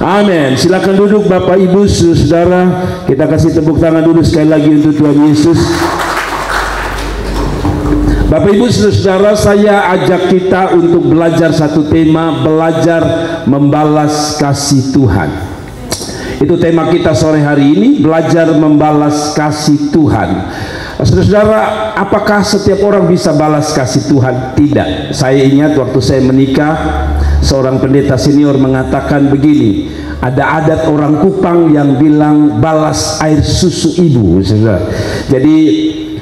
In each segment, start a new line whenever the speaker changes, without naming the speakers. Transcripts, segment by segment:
Amin. Silakan duduk Bapak Ibu Saudara. Kita kasih tepuk tangan dulu sekali lagi untuk Tuhan Yesus. Bapak Ibu Saudara, saya ajak kita untuk belajar satu tema, belajar membalas kasih Tuhan. Itu tema kita sore hari ini, belajar membalas kasih Tuhan. Saudara, apakah setiap orang bisa balas kasih Tuhan? Tidak. Saya ingat waktu saya menikah, seorang pendeta senior mengatakan begini, ada adat orang Kupang yang bilang balas air susu ibu, saudara. Jadi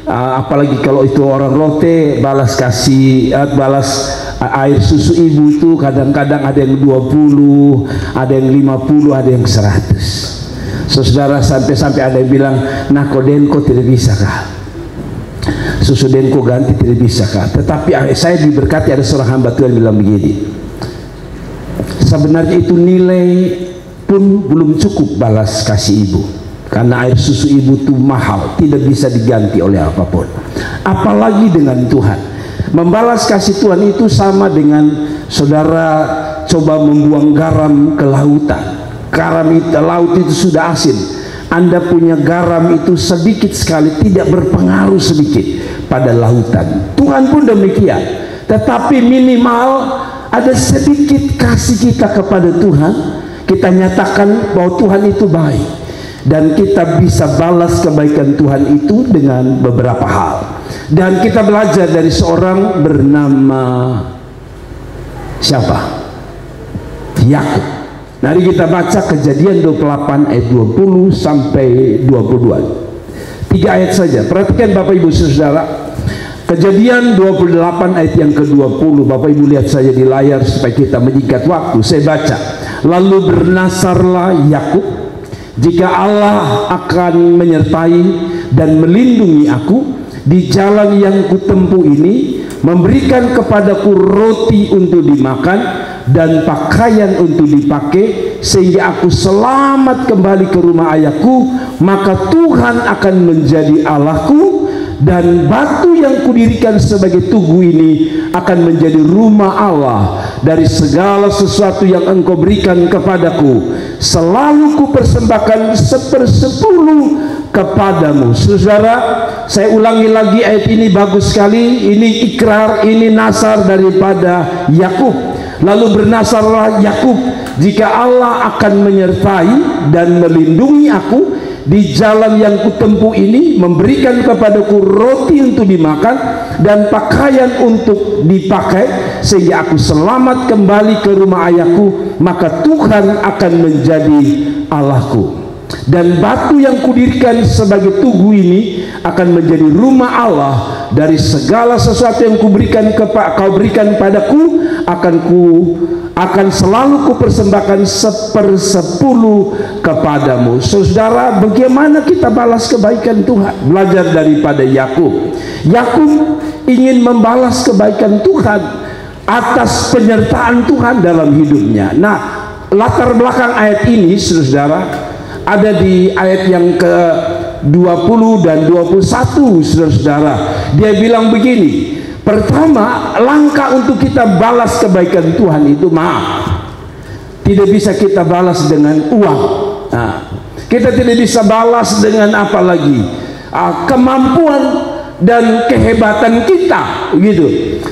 apalagi kalau itu orang Rote, balas kasih, balas air susu ibu itu kadang-kadang ada yang 20, ada yang 50, ada yang 100. Saudara, sampai-sampai ada yang bilang, nah kodenko tidak bisa kah? Susu denko ganti tidak bisa kah? Tetapi saya diberkati, ada seorang hamba Tuhan bilang begini, sebenarnya itu nilai pun belum cukup balas kasih ibu, karena air susu ibu itu mahal, tidak bisa diganti oleh apapun, apalagi dengan Tuhan. Membalas kasih Tuhan itu sama dengan saudara coba membuang garam ke lautan. Laut itu sudah asin, Anda punya garam itu sedikit sekali, tidak berpengaruh sedikit pada lautan. Tuhan pun demikian, tetapi minimal ada sedikit kasih kita kepada Tuhan, kita nyatakan bahwa Tuhan itu baik, dan kita bisa balas kebaikan Tuhan itu dengan beberapa hal. Dan kita belajar dari seorang bernama siapa? Yakub. Mari kita baca Kejadian 28 ayat 20 sampai 22. 3 ayat saja. Perhatikan Bapak Ibu Saudara. Kejadian 28 ayat yang ke-20. Bapak Ibu lihat saja di layar supaya kita menyingkat waktu. Saya baca. Lalu bernasarlah Yakub, jika Allah akan menyertai dan melindungi aku di jalan yang kutempuh ini, memberikan kepadaku roti untuk dimakan dan pakaian untuk dipakai, sehingga aku selamat kembali ke rumah ayahku, maka Tuhan akan menjadi Allahku, dan batu yang kudirikan sebagai tugu ini akan menjadi rumah Allah. Dari segala sesuatu yang engkau berikan kepadaku, selalu kupersembahkan 1/10 kepadamu. Saudara, saya ulangi lagi ayat ini, bagus sekali. Ini ikrar, ini nasar daripada Yakub. Lalu bernasarlah Yakub, jika Allah akan menyertai dan melindungi aku di jalan yang kutempuh ini, memberikan kepadaku roti untuk dimakan dan pakaian untuk dipakai, sehingga aku selamat kembali ke rumah ayahku, maka Tuhan akan menjadi Allahku. Dan batu yang kudirikan sebagai tugu ini akan menjadi rumah Allah. Dari segala sesuatu yang kau berikan padaku, akan selalu kupersembahkan 1/10 kepadamu. Saudara, bagaimana kita balas kebaikan Tuhan? Belajar daripada Yakub. Yakub ingin membalas kebaikan Tuhan atas penyertaan Tuhan dalam hidupnya. Nah, latar belakang ayat ini, saudara, ada di ayat yang ke-20 dan 21, saudara. Dia bilang begini, pertama, langkah untuk kita balas kebaikan Tuhan itu maaf. Tidak bisa kita balas dengan uang. Nah, kita tidak bisa balas dengan apa lagi? Kemampuan dan kehebatan kita, gitu.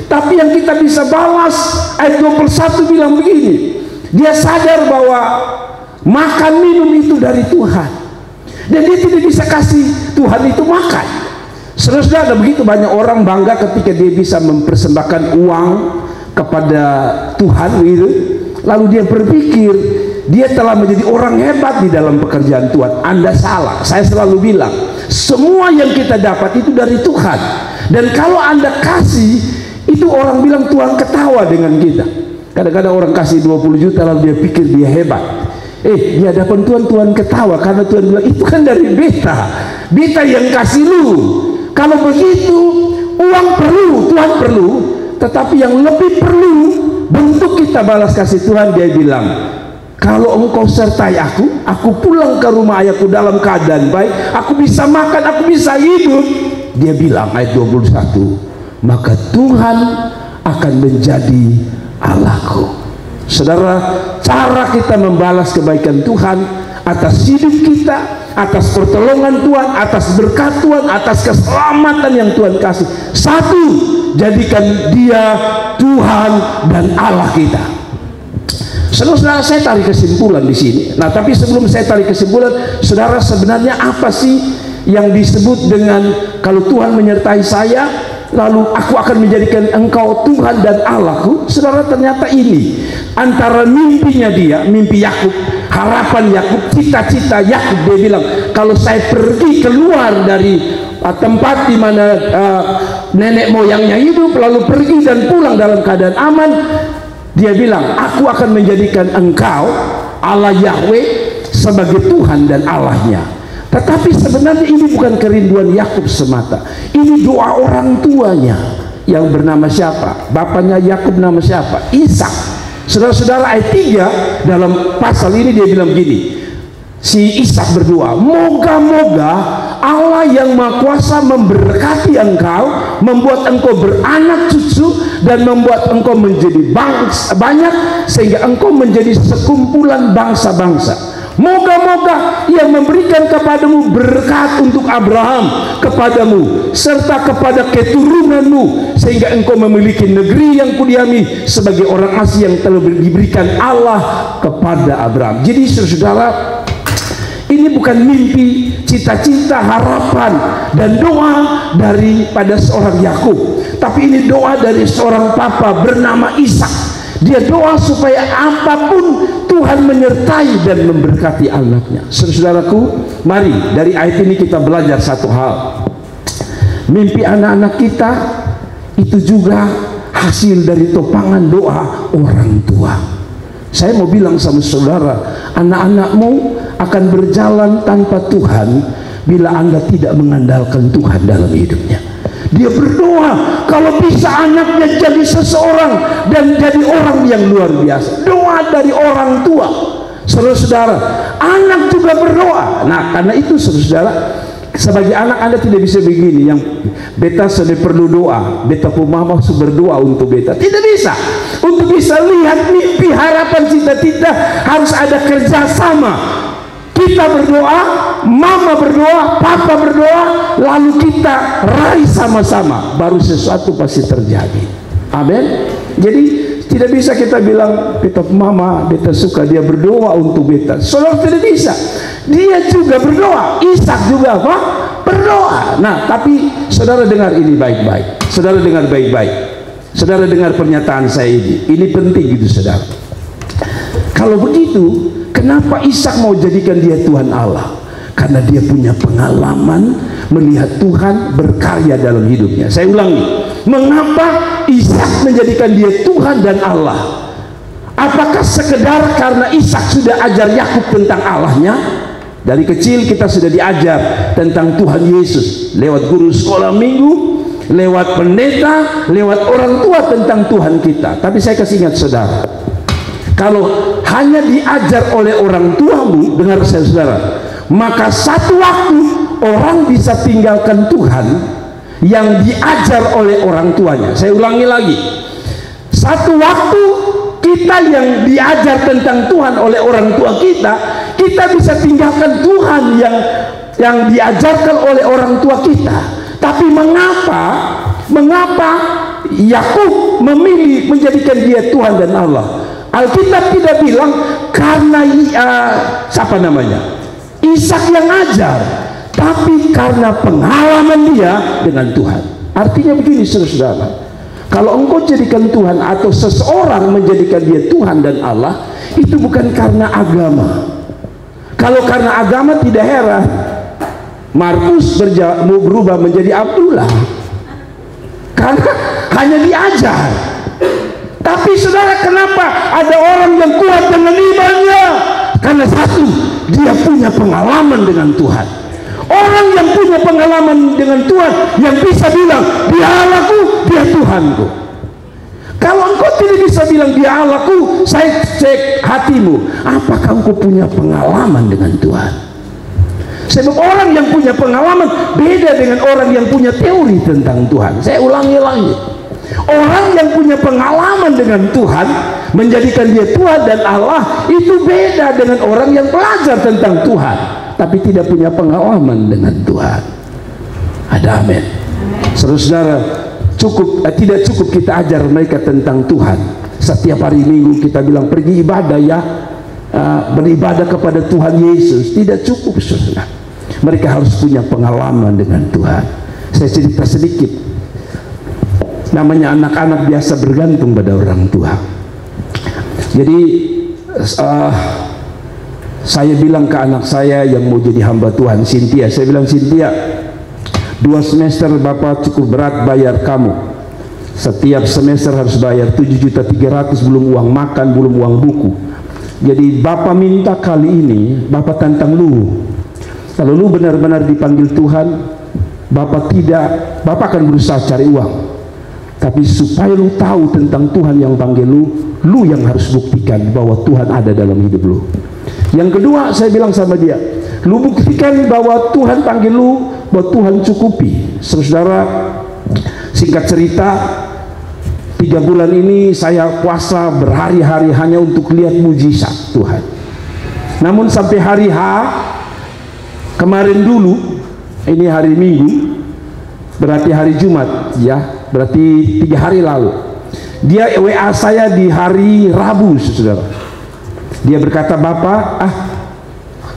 Tapi yang kita bisa balas, ayat 21 bilang begini, dia sadar bahwa makan minum itu dari Tuhan, dan dia tidak bisa kasih Tuhan itu makan. Saudara, ada begitu banyak orang bangga ketika dia bisa mempersembahkan uang kepada Tuhan, gitu. Lalu dia berpikir dia telah menjadi orang hebat di dalam pekerjaan Tuhan. Anda salah. Saya selalu bilang, semua yang kita dapat itu dari Tuhan. Dan kalau Anda kasih, itu orang bilang Tuhan ketawa dengan kita. Kadang-kadang orang kasih 20 juta lalu dia pikir dia hebat. Di hadapan Tuhan, Tuhan ketawa karena Tuhan bilang itu kan dari beta yang kasih lu. Kalau begitu, uang perlu, Tuhan perlu, tetapi yang lebih perlu bentuk kita balas kasih Tuhan. Dia bilang, kalau engkau sertai aku pulang ke rumah ayahku dalam keadaan baik, aku bisa makan, aku bisa hidup. Dia bilang ayat 21, maka Tuhan akan menjadi Allahku. Saudara, cara kita membalas kebaikan Tuhan atas hidup kita, atas pertolongan Tuhan, atas berkat Tuhan, atas keselamatan yang Tuhan kasih, satu, jadikan Dia Tuhan dan Allah kita. Saudara, saya tarik kesimpulan di sini. Nah, tapi sebelum saya tarik kesimpulan, saudara, sebenarnya apa sih yang disebut dengan kalau Tuhan menyertai saya, lalu aku akan menjadikan engkau Tuhan dan Allahku? Saudara, ternyata ini antara mimpinya dia, mimpi Yakub, harapan Yakub, cita-cita Yakub. Dia bilang, kalau saya pergi keluar dari tempat di mana nenek moyangnya hidup, lalu pergi dan pulang dalam keadaan aman, dia bilang, aku akan menjadikan engkau, Allah Yahweh, sebagai Tuhan dan Allahnya. Tetapi sebenarnya ini bukan kerinduan Yakub semata. Ini doa orang tuanya yang bernama siapa? Bapaknya Yakub nama siapa? Ishak. Saudara-saudara, ayat 3 dalam pasal ini dia bilang begini, si Ishak berdoa, moga-moga Allah yang Maha Kuasa memberkati engkau, membuat engkau beranak cucu, dan membuat engkau menjadi bangsa banyak, sehingga engkau menjadi sekumpulan bangsa-bangsa. Moga-moga Ia memberikan kepadamu berkat untuk Abraham, kepadamu, serta kepada keturunanmu, sehingga engkau memiliki negeri yang kudiami sebagai orang asing yang telah diberikan Allah kepada Abraham. Jadi saudara, ini bukan mimpi, cita-cita, harapan, dan doa daripada seorang Yakub, tapi ini doa dari seorang papa bernama Ishak. Dia doa supaya apapun Tuhan menyertai dan memberkati anaknya. Saudaraku, mari dari ayat ini kita belajar satu hal. Mimpi anak-anak kita itu juga hasil dari topangan doa orang tua. Saya mau bilang sama saudara, anak-anakmu akan berjalan tanpa Tuhan bila Anda tidak mengandalkan Tuhan dalam hidupnya. Dia berdoa kalau bisa anaknya jadi seseorang dan jadi orang yang luar biasa. Doa dari orang tua. Saudara-saudara, anak juga berdoa. Nah, karena itu saudara-saudara, sebagai anak Anda tidak bisa begini, yang beta sudah perlu doa, beta pun mama harus berdoa untuk beta. Tidak bisa. Untuk bisa lihat mimpi, harapan, cita-cita, harus ada kerjasama. Kita berdoa, mama berdoa, papa berdoa, lalu kita raih sama-sama, baru sesuatu pasti terjadi. Amin. Jadi tidak bisa kita bilang beta mama, beta suka dia berdoa untuk beta. Saudara, tidak bisa. Dia juga berdoa. Ishak juga apa? Berdoa. Nah, tapi saudara dengar ini baik-baik. Saudara dengar baik-baik. Saudara dengar pernyataan saya ini. Ini penting gitu, saudara. Kalau begitu, kenapa Ishak mau jadikan dia Tuhan Allah? Karena dia punya pengalaman melihat Tuhan berkarya dalam hidupnya. Saya ulangi, mengapa Ishak menjadikan dia Tuhan dan Allah? Apakah sekedar karena Ishak sudah ajar Yakub tentang Allahnya? Dari kecil kita sudah diajar tentang Tuhan Yesus lewat guru sekolah minggu, lewat pendeta, lewat orang tua tentang Tuhan kita. Tapi saya kasih ingat saudara, kalau hanya diajar oleh orang tuamu, dengar saya saudara, maka satu waktu orang bisa tinggalkan Tuhan yang diajar oleh orang tuanya. Saya ulangi lagi, satu waktu kita yang diajar tentang Tuhan oleh orang tua kita, kita bisa tinggalkan Tuhan yang diajarkan oleh orang tua kita. Tapi mengapa Yakub memilih menjadikan dia Tuhan dan Allah? Alkitab tidak bilang karena siapa namanya Ishak yang ajar, tapi karena pengalaman dia dengan Tuhan. Artinya begini saudara, kalau engkau jadikan Tuhan atau seseorang menjadikan dia Tuhan dan Allah, itu bukan karena agama. Kalau karena agama tidak heran Markus berubah menjadi Abdullah, karena hanya diajar. Tapi saudara, kenapa ada orang yang kuat dengan imannya? Karena satu, dia punya pengalaman dengan Tuhan. Orang yang punya pengalaman dengan Tuhan, yang bisa bilang dia Allahku, dia Tuhanku. Kalau engkau tidak bisa bilang dia Allahku, saya cek hatimu, apakah engkau punya pengalaman dengan Tuhan? Sebab orang yang punya pengalaman beda dengan orang yang punya teori tentang Tuhan. Saya ulangi lagi, orang yang punya pengalaman dengan Tuhan menjadikan dia Tuhan dan Allah, itu beda dengan orang yang belajar tentang Tuhan tapi tidak punya pengalaman dengan Tuhan. Ada amin. Saudara, tidak cukup kita ajar mereka tentang Tuhan. Setiap hari Minggu kita bilang pergi ibadah ya, beribadah kepada Tuhan Yesus. Tidak cukup, saudara. Mereka harus punya pengalaman dengan Tuhan. Saya cerita sedikit. Namanya anak-anak biasa bergantung pada orang tua. Jadi saya bilang ke anak saya yang mau jadi hamba Tuhan, Cynthia, saya bilang, Cynthia, 2 semester Bapak cukup berat bayar kamu. Setiap semester harus bayar 7.300.000, belum uang makan, belum uang buku. Jadi Bapak minta kali ini, Bapak tantang lu. Kalau lu benar-benar dipanggil Tuhan, Bapak akan berusaha cari uang. Tapi supaya lu tahu tentang Tuhan yang panggil lu yang harus buktikan bahwa Tuhan ada dalam hidup lu. Yang kedua, saya bilang sama dia, lu buktikan bahwa Tuhan panggil lu, bahwa Tuhan cukupi. Saudara, singkat cerita, 3 bulan ini saya puasa berhari-hari hanya untuk lihat mujizat Tuhan. Namun sampai hari H kemarin dulu, ini hari Minggu, berarti hari Jumat ya, berarti 3 hari lalu, dia WA saya di hari Rabu, saudara. Dia berkata, Bapak,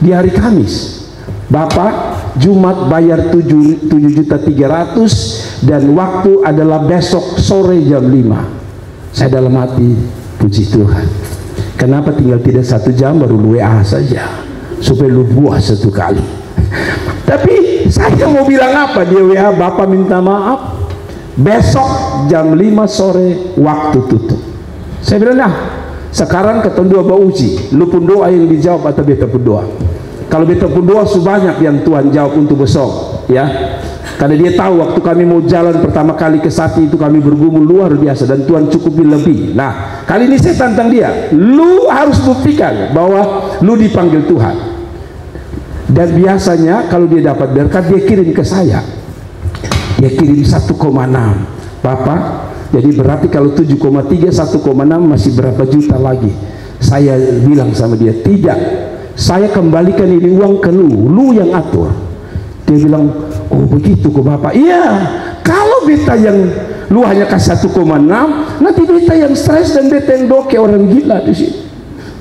di hari Kamis, Bapak Jumat bayar 7.300.000 dan waktu adalah besok sore jam 5. Saya dalam hati, puji Tuhan, kenapa tinggal tidak 1 jam baru lu WA saja supaya lu buah 1 kali. Tapi saya mau bilang apa? Dia WA, Bapak minta maaf, besok jam 5 sore waktu tutup. Saya bilang, nah sekarang ketemu dua uji, lu pun doa yang dijawab atau beta pun doa. Kalau beta pun doa sebanyak yang Tuhan jawab untuk besok ya, karena dia tahu waktu kami mau jalan pertama kali ke Sati itu kami bergumul luar biasa dan Tuhan cukupi lebih. Nah kali ini saya tantang dia, lu harus buktikan bahwa lu dipanggil Tuhan. Dan biasanya kalau dia dapat berkat, dia kirim ke saya, dia kirim 1,6. Bapak, jadi berarti kalau 7,3 1,6 masih berapa juta lagi. Saya bilang sama dia, tidak, saya kembalikan ini uang ke lu yang atur. Dia bilang, oh begitu kok Bapak. Iya, kalau beta yang lu hanya kasih 1,6, nanti beta yang stres dan beta yang doke orang gila di sini.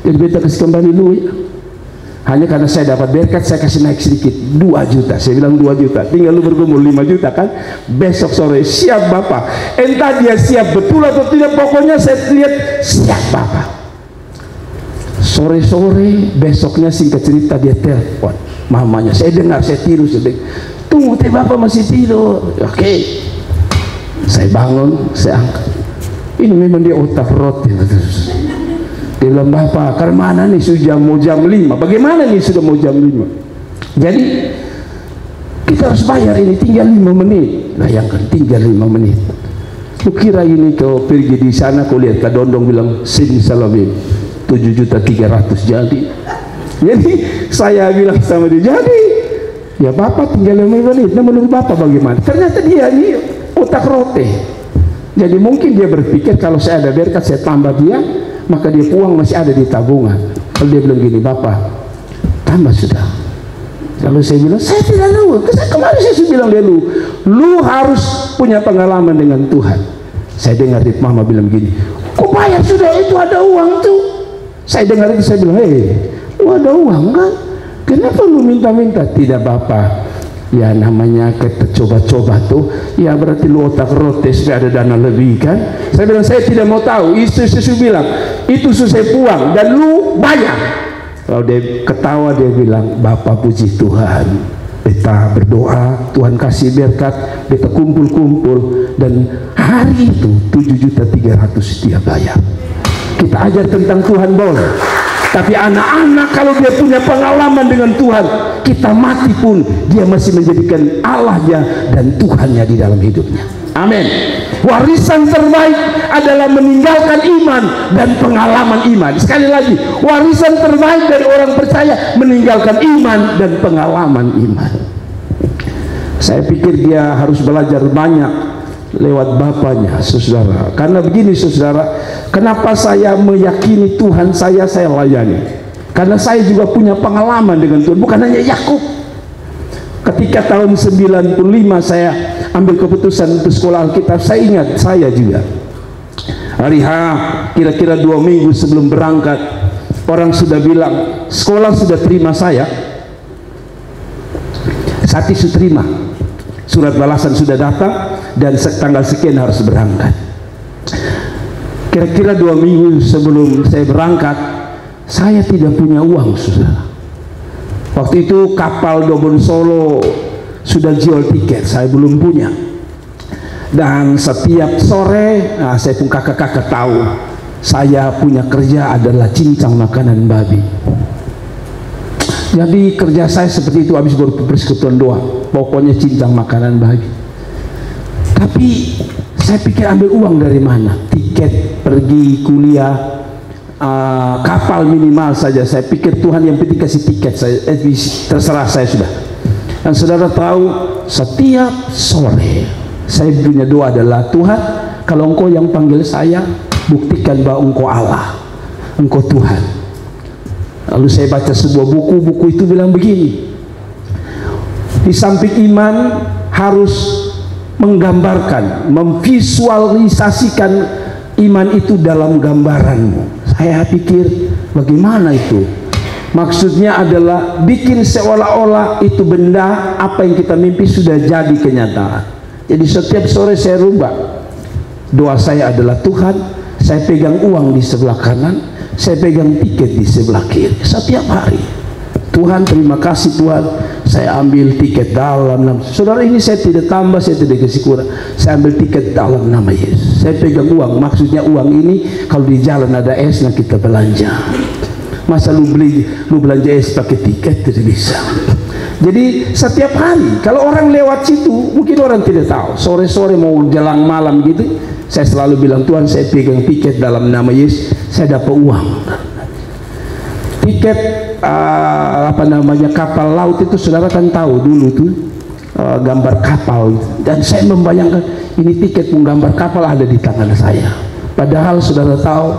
Jadi beta kasih kembali lu ya. Hanya karena saya dapat berkat, saya kasih naik sedikit 2 juta. Saya bilang 2 juta, tinggal lu bergumul 5 juta kan. Besok sore siap Bapak. Entah dia siap betul atau tidak, pokoknya saya lihat siap Bapak. Sore-sore besoknya singkat cerita dia telepon mamanya. Saya dengar, saya tiru, saya dengar, tunggu teh Bapak masih tidur. Oke. Saya bangun, saya angkat. Ini memang dia otak roti. Dia bilang, Bapak, karena mana nih sudah mau jam 5? Bagaimana nih sudah mau jam 5? Jadi kita harus bayar ini, tinggal 5 menit. Bayangkan, tinggal 5 menit. Lu kira ini kau pergi di sana, kau lihat Kak Dondong bilang, sini salamin 7.300.000 jadi. Jadi saya bilang sama dia, jadi ya Bapak tinggal 5 menit. Nah menurut Bapak bagaimana? Ternyata dia ini otak rote. Jadi mungkin dia berpikir kalau saya ada berkat, saya tambah dia, maka dia uang masih ada di tabungan. Kalau dia bilang gini, Bapak tambah sudah. Kalau saya bilang, saya tidak tahu. Kemarin saya bilang dia lu harus punya pengalaman dengan Tuhan. Saya dengar di mama bilang gini, kok bayar sudah, itu ada uang tuh. Saya dengar itu, saya bilang, lu ada uang kan? Kenapa lu minta-minta? Tidak Bapak, ya namanya kita coba-coba tuh, ya berarti lu otak rotes, ada dana lebih kan. Saya bilang, saya tidak mau tahu. Istri bilang, itu selesai puang dan lu bayar. Kalau dia ketawa, dia bilang, Bapak puji Tuhan, beta berdoa Tuhan kasih berkat, beta kumpul-kumpul, dan hari itu 7.300.000 dia bayar. Kita ajar tentang Tuhan boleh, tapi anak-anak kalau dia punya pengalaman dengan Tuhan, kita mati pun dia masih menjadikan Allahnya dan Tuhannya di dalam hidupnya. Amin. Warisan terbaik adalah meninggalkan iman dan pengalaman iman. Sekali lagi, warisan terbaik dari orang percaya meninggalkan iman dan pengalaman iman. Saya pikir dia harus belajar banyak lewat bapaknya, saudara. Karena begini, saudara, kenapa saya meyakini Tuhan saya layani? Karena saya juga punya pengalaman dengan Tuhan, bukan hanya Yakub. Ketika tahun 95 saya ambil keputusan untuk sekolah Alkitab, saya ingat saya juga hari H, kira-kira 2 minggu sebelum berangkat, orang sudah bilang sekolah sudah terima saya terima, surat balasan sudah datang dan tanggal sekian harus berangkat. Kira-kira 2 minggu sebelum saya berangkat, saya tidak punya uang, saudara. Waktu itu kapal Dobon Solo sudah jual tiket, saya belum punya. Dan setiap sore, saya pun kakak-kakak tahu, saya punya kerja adalah cincang makanan babi. Jadi kerja saya seperti itu, habis berpersekutuan doang, pokoknya cincang makanan babi. Tapi saya pikir ambil uang dari mana? Tiket pergi kuliah, kapal minimal saja. Saya pikir Tuhan yang penting kasih tiket, saya terserah saya sudah. Dan saudara tahu, setiap sore saya punya doa adalah, Tuhan, kalau Engkau yang panggil saya, buktikan bahwa Engkau Allah, Engkau Tuhan. Lalu saya baca sebuah buku itu bilang begini, di samping iman harus menggambarkan, memvisualisasikan iman itu dalam gambaranmu. Saya pikir bagaimana itu? Maksudnya adalah bikin seolah-olah itu benda apa yang kita mimpi sudah jadi kenyataan. Jadi setiap sore saya rubah, doa saya adalah, Tuhan, saya pegang uang di sebelah kanan, saya pegang tiket di sebelah kiri setiap hari. Tuhan, terima kasih Tuhan, saya ambil tiket dalam nama. Saudara, ini saya tidak tambah, saya tidak kasih kurang. Saya ambil tiket dalam nama Yesus. Saya pegang uang, maksudnya uang ini kalau di jalan ada esnya kita belanja. Masa lu belanja es pakai tiket? Tidak bisa. Jadi setiap hari kalau orang lewat situ, mungkin orang tidak tahu, sore-sore mau jelang malam gitu, saya selalu bilang, Tuhan, saya pegang tiket dalam nama Yesus, saya dapat uang. Tiket kapal laut itu, saudara kan tahu dulu tuh gambar kapal, dan saya membayangkan ini tiket penggambar kapal ada di tangan saya. Padahal saudara tahu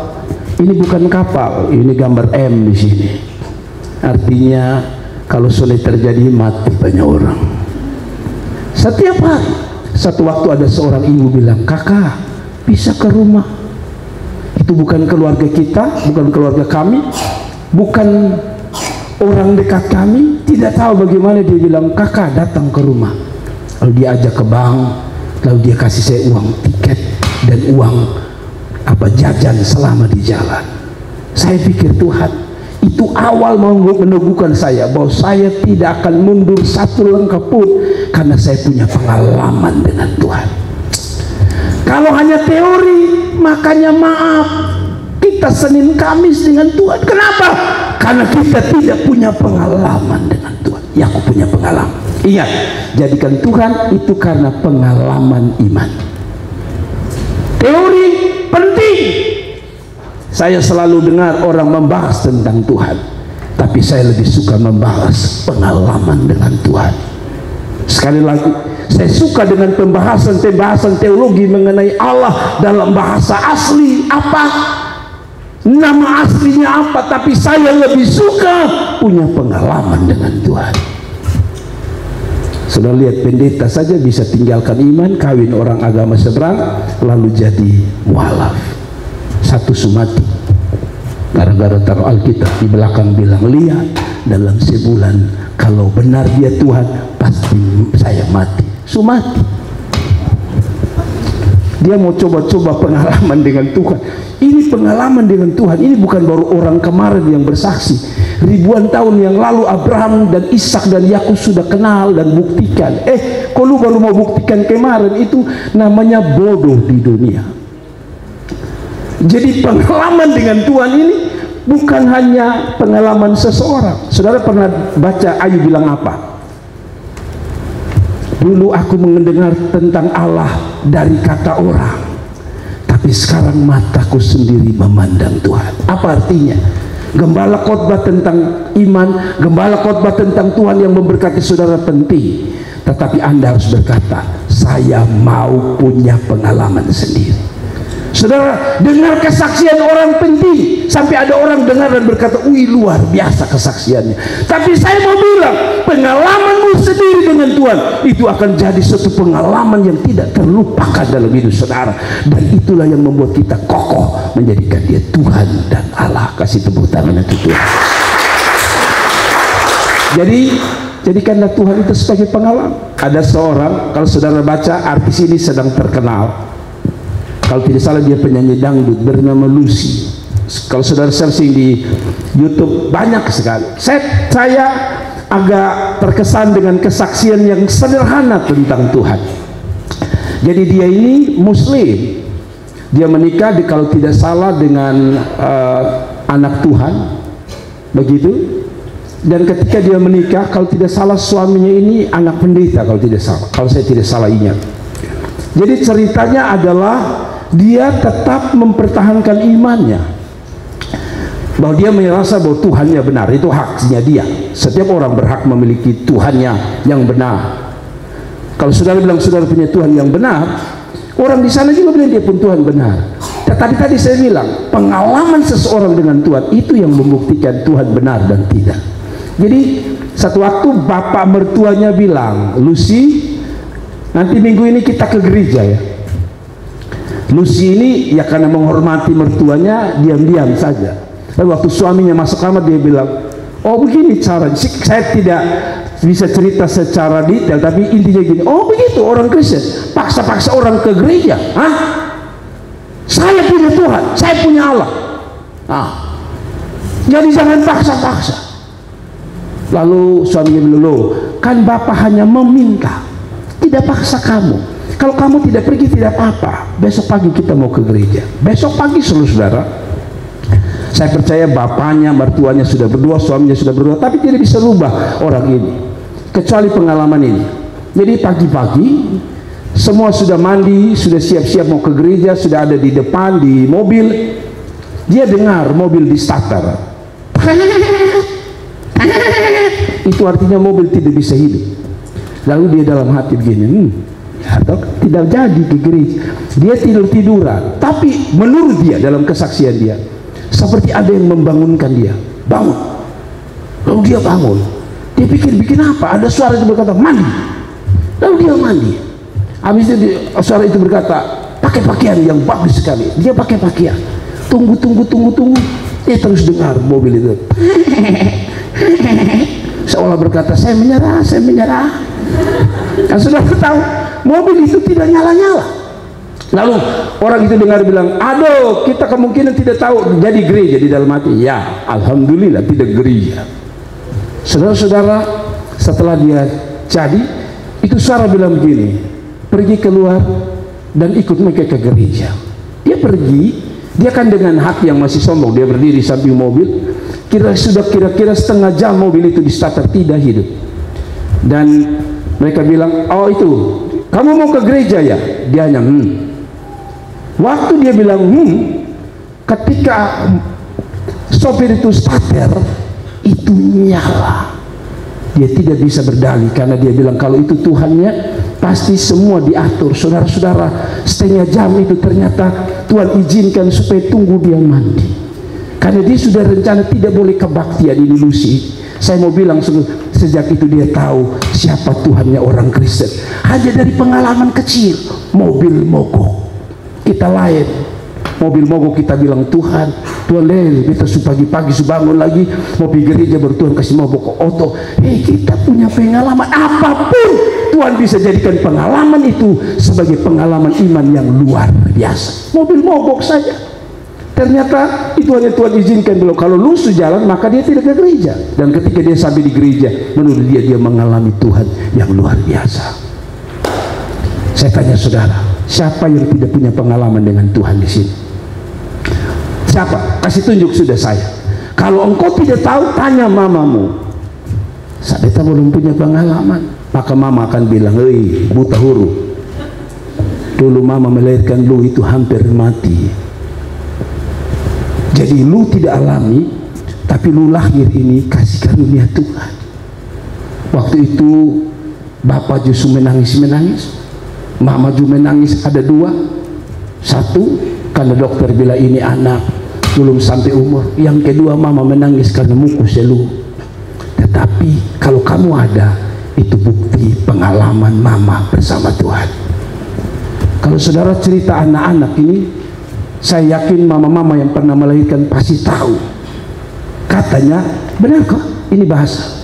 ini bukan kapal, ini gambar M di sini. Artinya kalau sulit terjadi mati banyak orang. Setiap hari, satu waktu ada seorang ibu bilang, kakak bisa ke rumah. Itu bukan keluarga kita, bukan keluarga kami, bukan orang dekat kami, tidak tahu bagaimana. Dia bilang, kakak datang ke rumah. Lalu dia ajak ke bank, lalu dia kasih saya uang tiket dan uang jajan selama di jalan. Saya pikir, Tuhan, itu awal mau meneguhkan saya bahwa saya tidak akan mundur satu langkah pun, karena saya punya pengalaman dengan Tuhan. Kalau hanya teori, makanya maaf, kita Senin Kamis dengan Tuhan. Kenapa? Karena kita tidak punya pengalaman dengan Tuhan. Ya, aku punya pengalaman. Ingat, jadikan Tuhan itu karena pengalaman iman. Teori penting. Saya selalu dengar orang membahas tentang Tuhan, tapi saya lebih suka membahas pengalaman dengan Tuhan. Sekali lagi, saya suka dengan pembahasan teologi mengenai Allah dalam bahasa asli apa, nama aslinya apa, tapi saya lebih suka punya pengalaman dengan Tuhan. Sudah lihat, pendeta saja bisa tinggalkan iman, kawin orang agama seberang, lalu jadi mualaf. Satu Sumati, gara-gara taruh Alkitab di belakang bilang, lihat dalam sebulan kalau benar dia Tuhan, pasti saya mati. Sumati, dia mau coba-coba pengalaman dengan Tuhan. Ini pengalaman dengan Tuhan, ini bukan baru orang kemarin yang bersaksi. Ribuan tahun yang lalu Abraham dan Ishak dan Yakub sudah kenal dan buktikan. Kalau baru mau buktikan kemarin, itu namanya bodoh di dunia. Jadi pengalaman dengan Tuhan ini bukan hanya pengalaman seseorang. Saudara pernah baca Ayub bilang apa? Dulu aku mendengar tentang Allah dari kata orang, tapi sekarang mataku sendiri memandang Tuhan. Apa artinya? Gembala khotbah tentang iman, gembala khotbah tentang Tuhan yang memberkati saudara penting, tetapi Anda harus berkata, saya mau punya pengalaman sendiri. Saudara, dengar kesaksian orang penting, sampai ada orang dengar dan berkata, wih luar biasa kesaksiannya. Tapi saya mau bilang, pengalamanmu sendiri dengan Tuhan itu akan jadi suatu pengalaman yang tidak terlupakan dalam hidup saudara. Dan itulah yang membuat kita kokoh menjadikan dia Tuhan dan Allah. Kasih tepuk tangan untuk Tuhan. Jadi jadikanlah Tuhan itu sebagai pengalaman. Ada seorang, kalau saudara baca, artis ini sedang terkenal. Kalau tidak salah dia penyanyi dangdut bernama Lucy. Kalau saudara searching di YouTube banyak sekali. Saya agak terkesan dengan kesaksian yang sederhana tentang Tuhan. Jadi dia ini Muslim. Dia menikah kalau tidak salah dengan anak Tuhan, begitu. Dan ketika dia menikah, kalau tidak salah suaminya ini anak pendeta, kalau tidak salah, kalau saya tidak salah ingat. Jadi ceritanya adalah dia tetap mempertahankan imannya, bahwa dia merasa bahwa Tuhannya benar. Itu haknya dia. Setiap orang berhak memiliki Tuhannya yang benar. Kalau saudara bilang saudara punya Tuhan yang benar, orang di sana juga bilang dia pun Tuhan benar. Tetapi tadi saya bilang, pengalaman seseorang dengan Tuhan itu yang membuktikan Tuhan benar dan tidak. Jadi satu waktu bapak mertuanya bilang, Lucy, nanti minggu ini kita ke gereja ya. Lucy ini ya karena menghormati mertuanya, diam-diam saja. Lalu waktu suaminya masuk kamar, dia bilang, oh begini cara. Saya tidak bisa cerita secara detail, tapi intinya gini, oh begitu orang Kristen paksa-paksa orang ke gereja. Hah? Saya punya Tuhan, saya punya Allah. Jadi jangan paksa-paksa. Lalu suaminya bilang, loh kan bapak hanya meminta, tidak paksa kamu. Kalau kamu tidak pergi tidak apa-apa. Besok pagi kita mau ke gereja. Besok pagi saudara, saya percaya bapaknya, mertuanya sudah berdua, suaminya sudah berdua, tapi tidak bisa rubah orang ini kecuali pengalaman ini. Jadi pagi-pagi semua sudah mandi, sudah siap-siap mau ke gereja, sudah ada di depan di mobil. Dia dengar mobil di starter. Itu artinya mobil tidak bisa hidup. Lalu dia dalam hati begini, atau tidak jadi ke gereja. Dia tidur-tiduran, tapi menurut dia dalam kesaksian dia seperti ada yang membangunkan dia. Bangun. Lalu dia bangun. Dia pikir bikin apa? Ada suara itu berkata mandi. Lalu dia mandi. Habis itu suara itu berkata pakai pakaian yang bagus sekali. Dia pakai pakaian. Tunggu. Dia terus dengar mobil itu. Seolah berkata saya menyerah. Dan sudah tahu mobil itu tidak nyala-nyala. Lalu orang itu dengar bilang, aduh kita kemungkinan tidak tahu jadi gereja. Di dalam hati, ya alhamdulillah tidak gereja. Saudara-saudara, setelah dia jadi, itu suara bilang begini, pergi keluar dan ikut mereka ke gereja. Dia pergi, dia kan dengan hati yang masih sombong, dia berdiri samping mobil. Kira-kira setengah jam mobil itu di starter tidak hidup. Dan mereka bilang, oh itu kamu mau ke gereja ya? Dia hanya Waktu dia bilang ketika sopir itu starter, itu nyala. Dia tidak bisa berdalih karena dia bilang kalau itu Tuhannya pasti semua diatur. Saudara-saudara, setengah jam itu ternyata Tuhan izinkan supaya tunggu dia mandi. Karena dia sudah rencana tidak boleh kebaktian ini Lucy. Saya mau bilang sejak itu dia tahu siapa Tuhannya orang Kristen. Hanya dari pengalaman kecil, mobil mogok. Kita lain, mobil mogok kita bilang Tuhan lele, kita pagi-pagi bangun lagi mau pergi gereja baru Tuhan kasih mogok auto. Kita punya pengalaman apapun, Tuhan bisa jadikan pengalaman itu sebagai pengalaman iman yang luar biasa. Mobil mogok saja, ternyata itu hanya Tuhan izinkan dulu. Kalau lu sejalan maka dia tidak ke gereja. Dan ketika dia sampai di gereja, menurut dia mengalami Tuhan yang luar biasa. Saya tanya saudara, siapa yang tidak punya pengalaman dengan Tuhan di sini? Siapa? Kasih tunjuk sudah saya. Kalau engkau tidak tahu, tanya mamamu. Saat beta belum punya pengalaman, maka mama akan bilang, hei buta huruf, dulu mama melahirkan lu itu hampir mati. Jadi lu tidak alami, tapi lu lahir ini kasih karunia Tuhan. Waktu itu bapak justru menangis. Mama juga menangis, ada dua. Satu karena dokter bilang ini anak belum sampai umur. Yang kedua mama menangis karena muku selu. Tetapi kalau kamu ada, itu bukti pengalaman mama bersama Tuhan. Kalau saudara cerita anak-anak ini, saya yakin mama-mama yang pernah melahirkan pasti tahu. Katanya, benar kok, ini bahasa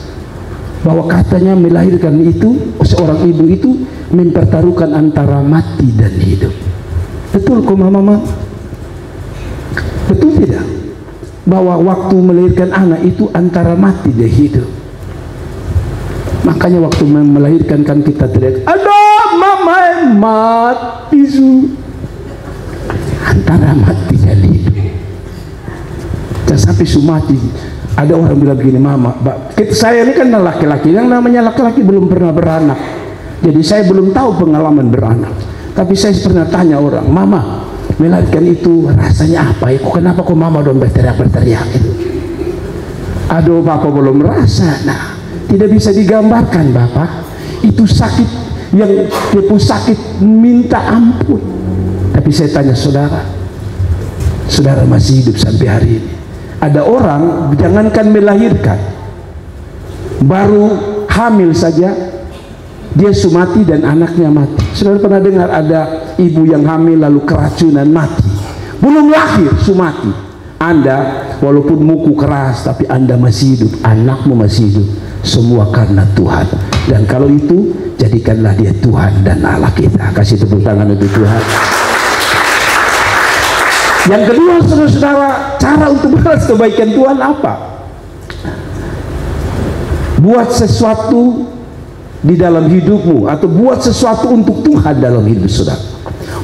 bahwa katanya melahirkan itu, seorang ibu itu mempertaruhkan antara mati dan hidup. Betul kok mama-mama? Betul tidak? Bahwa waktu melahirkan anak itu antara mati dan hidup. Makanya waktu melahirkan kan kita teriak, aduh mama mati su. Antara mati dan hidup. Jangan sampai su mati. Ada orang bilang begini, mama, saya ini kan laki-laki, yang namanya laki-laki belum pernah beranak. Jadi saya belum tahu pengalaman beranak. Tapi saya pernah tanya orang, mama, melahirkan itu rasanya apa ya? Kenapa kok mama dong berteriak-berteriak itu? Aduh, bapak belum merasa. Nah, tidak bisa digambarkan bapak. Itu sakit yang dia sakit minta ampun. Tapi saya tanya saudara, saudara masih hidup sampai hari ini. Ada orang jangankan melahirkan, baru hamil saja dia mati dan anaknya mati. Saudara pernah dengar ada ibu yang hamil lalu keracunan mati, belum lahir mati. Anda walaupun muku keras tapi Anda masih hidup, anakmu masih hidup, semua karena Tuhan. Dan kalau itu, jadikanlah dia Tuhan dan Allah kita. Kasih tepuk tangan untuk Tuhan. Yang kedua, saudara-saudara, cara untuk balas kebaikan Tuhan apa? Buat sesuatu di dalam hidupmu, atau buat sesuatu untuk Tuhan dalam hidup saudara.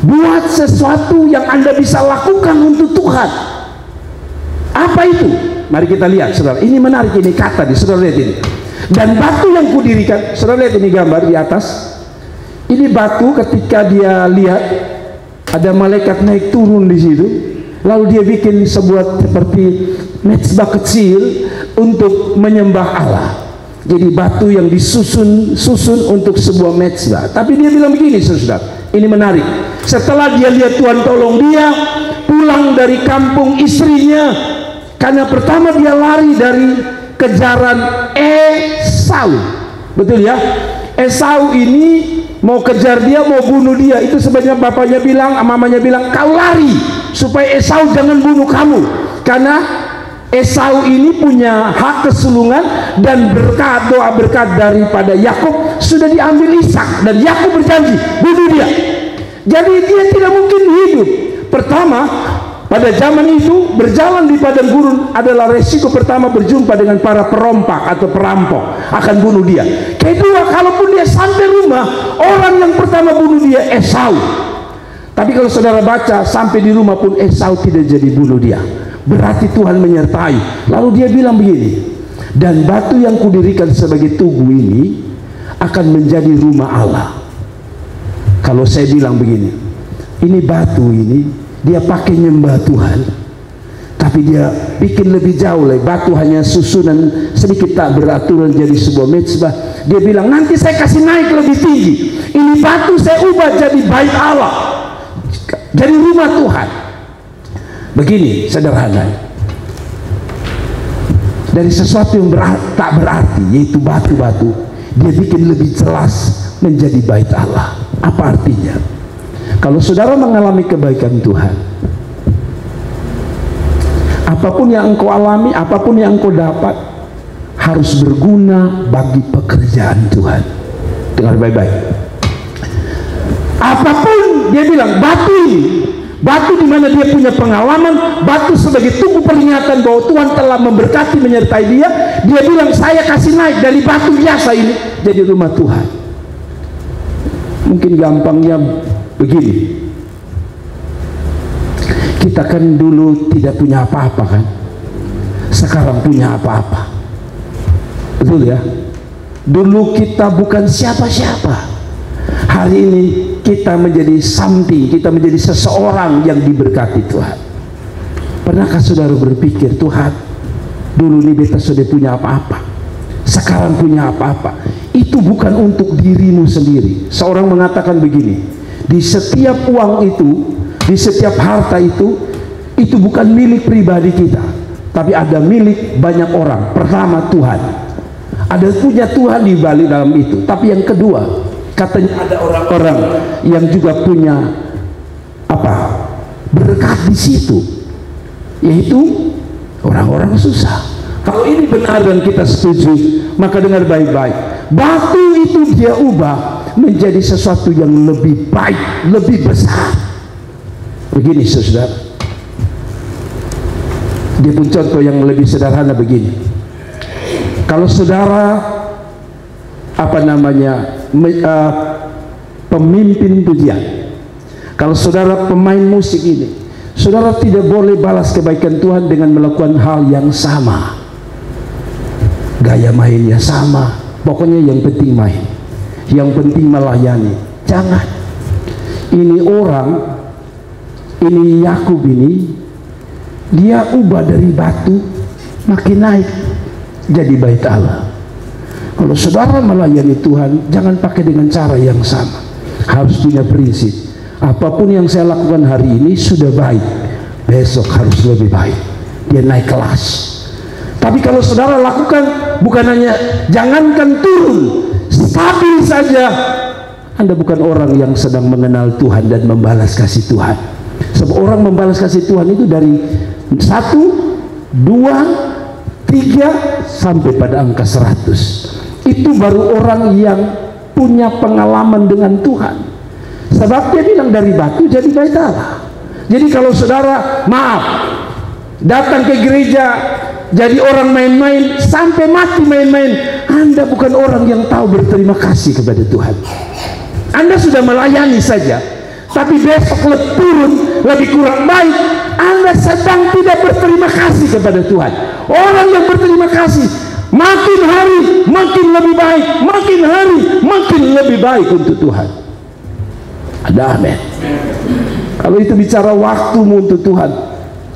Buat sesuatu yang Anda bisa lakukan untuk Tuhan. Apa itu? Mari kita lihat saudara. Ini menarik, ini kata di saudara lihat ini. Dan batu yang kudirikan, saudara lihat ini gambar di atas. Ini batu ketika dia lihat ada malaikat naik turun di situ. Lalu dia bikin sebuah seperti mezbah kecil untuk menyembah Allah. Jadi batu yang disusun untuk sebuah mezbah. Tapi dia bilang begini saudara, ini menarik. Setelah dia lihat Tuhan tolong dia pulang dari kampung istrinya, karena pertama dia lari dari kejaran Esau. Betul ya? Esau ini mau kejar dia, mau bunuh dia. Itu sebenarnya bapaknya bilang, mamanya bilang, kau lari supaya Esau jangan bunuh kamu, karena Esau ini punya hak kesulungan dan berkat, doa berkat daripada Yakub sudah diambil Ishak, dan Yakub berjanji bunuh dia. Jadi dia tidak mungkin hidup. Pertama, pada zaman itu berjalan di padang gurun adalah resiko pertama, berjumpa dengan para perompak atau perampok akan bunuh dia. Kedua, kalaupun dia sampai rumah, orang yang pertama bunuh dia Esau. Tapi kalau saudara baca sampai di rumah pun Esau tidak jadi bunuh dia. Berarti Tuhan menyertai. Lalu dia bilang begini, dan batu yang kudirikan sebagai tugu ini akan menjadi rumah Allah. Kalau saya bilang begini, ini batu ini dia pakai nyembah Tuhan, tapi dia bikin lebih jauh lagi. Batu hanya susunan sedikit tak beraturan jadi sebuah mezbah. Dia bilang nanti saya kasih naik lebih tinggi. Ini batu saya ubah jadi bait Allah, jadi rumah Tuhan. Begini sederhana, dari sesuatu yang tak berarti, yaitu batu-batu, dia bikin lebih jelas menjadi bait Allah. Apa artinya? Kalau saudara mengalami kebaikan Tuhan, apapun yang engkau alami, apapun yang engkau dapat, harus berguna bagi pekerjaan Tuhan. Dengar baik-baik. Apapun dia bilang, batu ini, batu di mana dia punya pengalaman, batu sebagai tugu peringatan bahwa Tuhan telah memberkati menyertai dia. Dia bilang saya kasih naik dari batu biasa ini jadi rumah Tuhan. Mungkin gampangnya begini, kita kan dulu tidak punya apa-apa kan, sekarang punya apa-apa. Betul ya? Dulu kita bukan siapa-siapa, hari ini kita menjadi something, kita menjadi seseorang yang diberkati Tuhan. Pernahkah saudara berpikir, Tuhan, dulu nih beta sudah punya apa-apa, sekarang punya apa-apa. Itu bukan untuk dirimu sendiri. Seorang mengatakan begini, Di setiap uang itu, di setiap harta itu bukan milik pribadi kita, tapi ada milik banyak orang. Pertama, Tuhan. Ada punya Tuhan di balik dalam itu. Tapi yang kedua, katanya ada orang-orang yang juga punya berkat di situ, yaitu orang-orang susah. Kalau ini benar dan kita setuju, maka dengar baik-baik. Batu itu dia ubah menjadi sesuatu yang lebih baik, lebih besar. Begini saudara, dia pun contoh yang lebih sederhana begini. Kalau saudara pemimpin pujian, kalau saudara pemain musik ini, saudara tidak boleh balas kebaikan Tuhan dengan melakukan hal yang sama. Gaya mainnya sama, pokoknya yang penting main, yang penting melayani. Jangan. Ini Yakub ini, dia ubah dari batu makin naik jadi bait Allah. Kalau saudara melayani Tuhan, jangan pakai dengan cara yang sama. Harus punya prinsip. Apapun yang saya lakukan hari ini sudah baik, besok harus lebih baik. Dia naik kelas. Tapi kalau saudara lakukan, bukan hanya jangankan turun, stabil saja, Anda bukan orang yang sedang mengenal Tuhan dan membalas kasih Tuhan. Sebab orang membalas kasih Tuhan itu dari 1, 2, 3 sampai pada angka 100. Itu baru orang yang punya pengalaman dengan Tuhan. Sebab dia bilang dari batu jadi bait Allah. Jadi kalau saudara datang ke gereja jadi orang main-main sampai mati main-main, Anda bukan orang yang tahu berterima kasih kepada Tuhan. Anda sudah melayani saja, tapi besok turun lebih kurang baik, Anda sedang tidak berterima kasih kepada Tuhan. Orang yang berterima kasih makin hari makin lebih baik, makin hari makin lebih baik untuk Tuhan. Ada amin. Kalau itu bicara waktumu untuk Tuhan,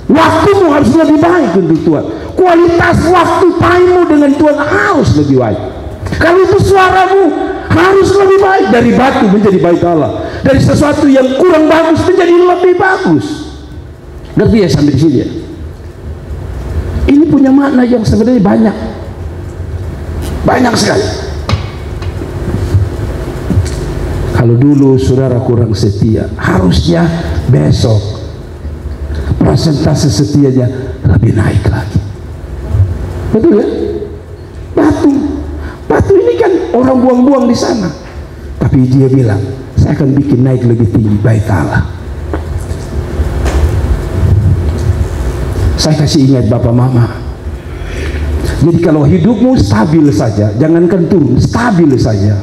waktumu harus lebih baik untuk Tuhan. Kualitas waktu time-mu dengan Tuhan harus lebih baik. Kalau itu suaramu harus lebih baik, dari batu menjadi bait Allah, dari sesuatu yang kurang bagus menjadi lebih bagus. Ngerti ya sampai di sini ya? Ini punya makna yang sebenarnya banyak sekali. Kalau dulu saudara kurang setia, harusnya besok persentase setianya lebih naik lagi. Betul ya? Batu ini kan orang buang-buang di sana, tapi dia bilang, saya akan bikin naik lebih tinggi bait Allah. Saya kasih ingat Bapak Mama. Jadi kalau hidupmu stabil saja, jangankan turun, stabil saja,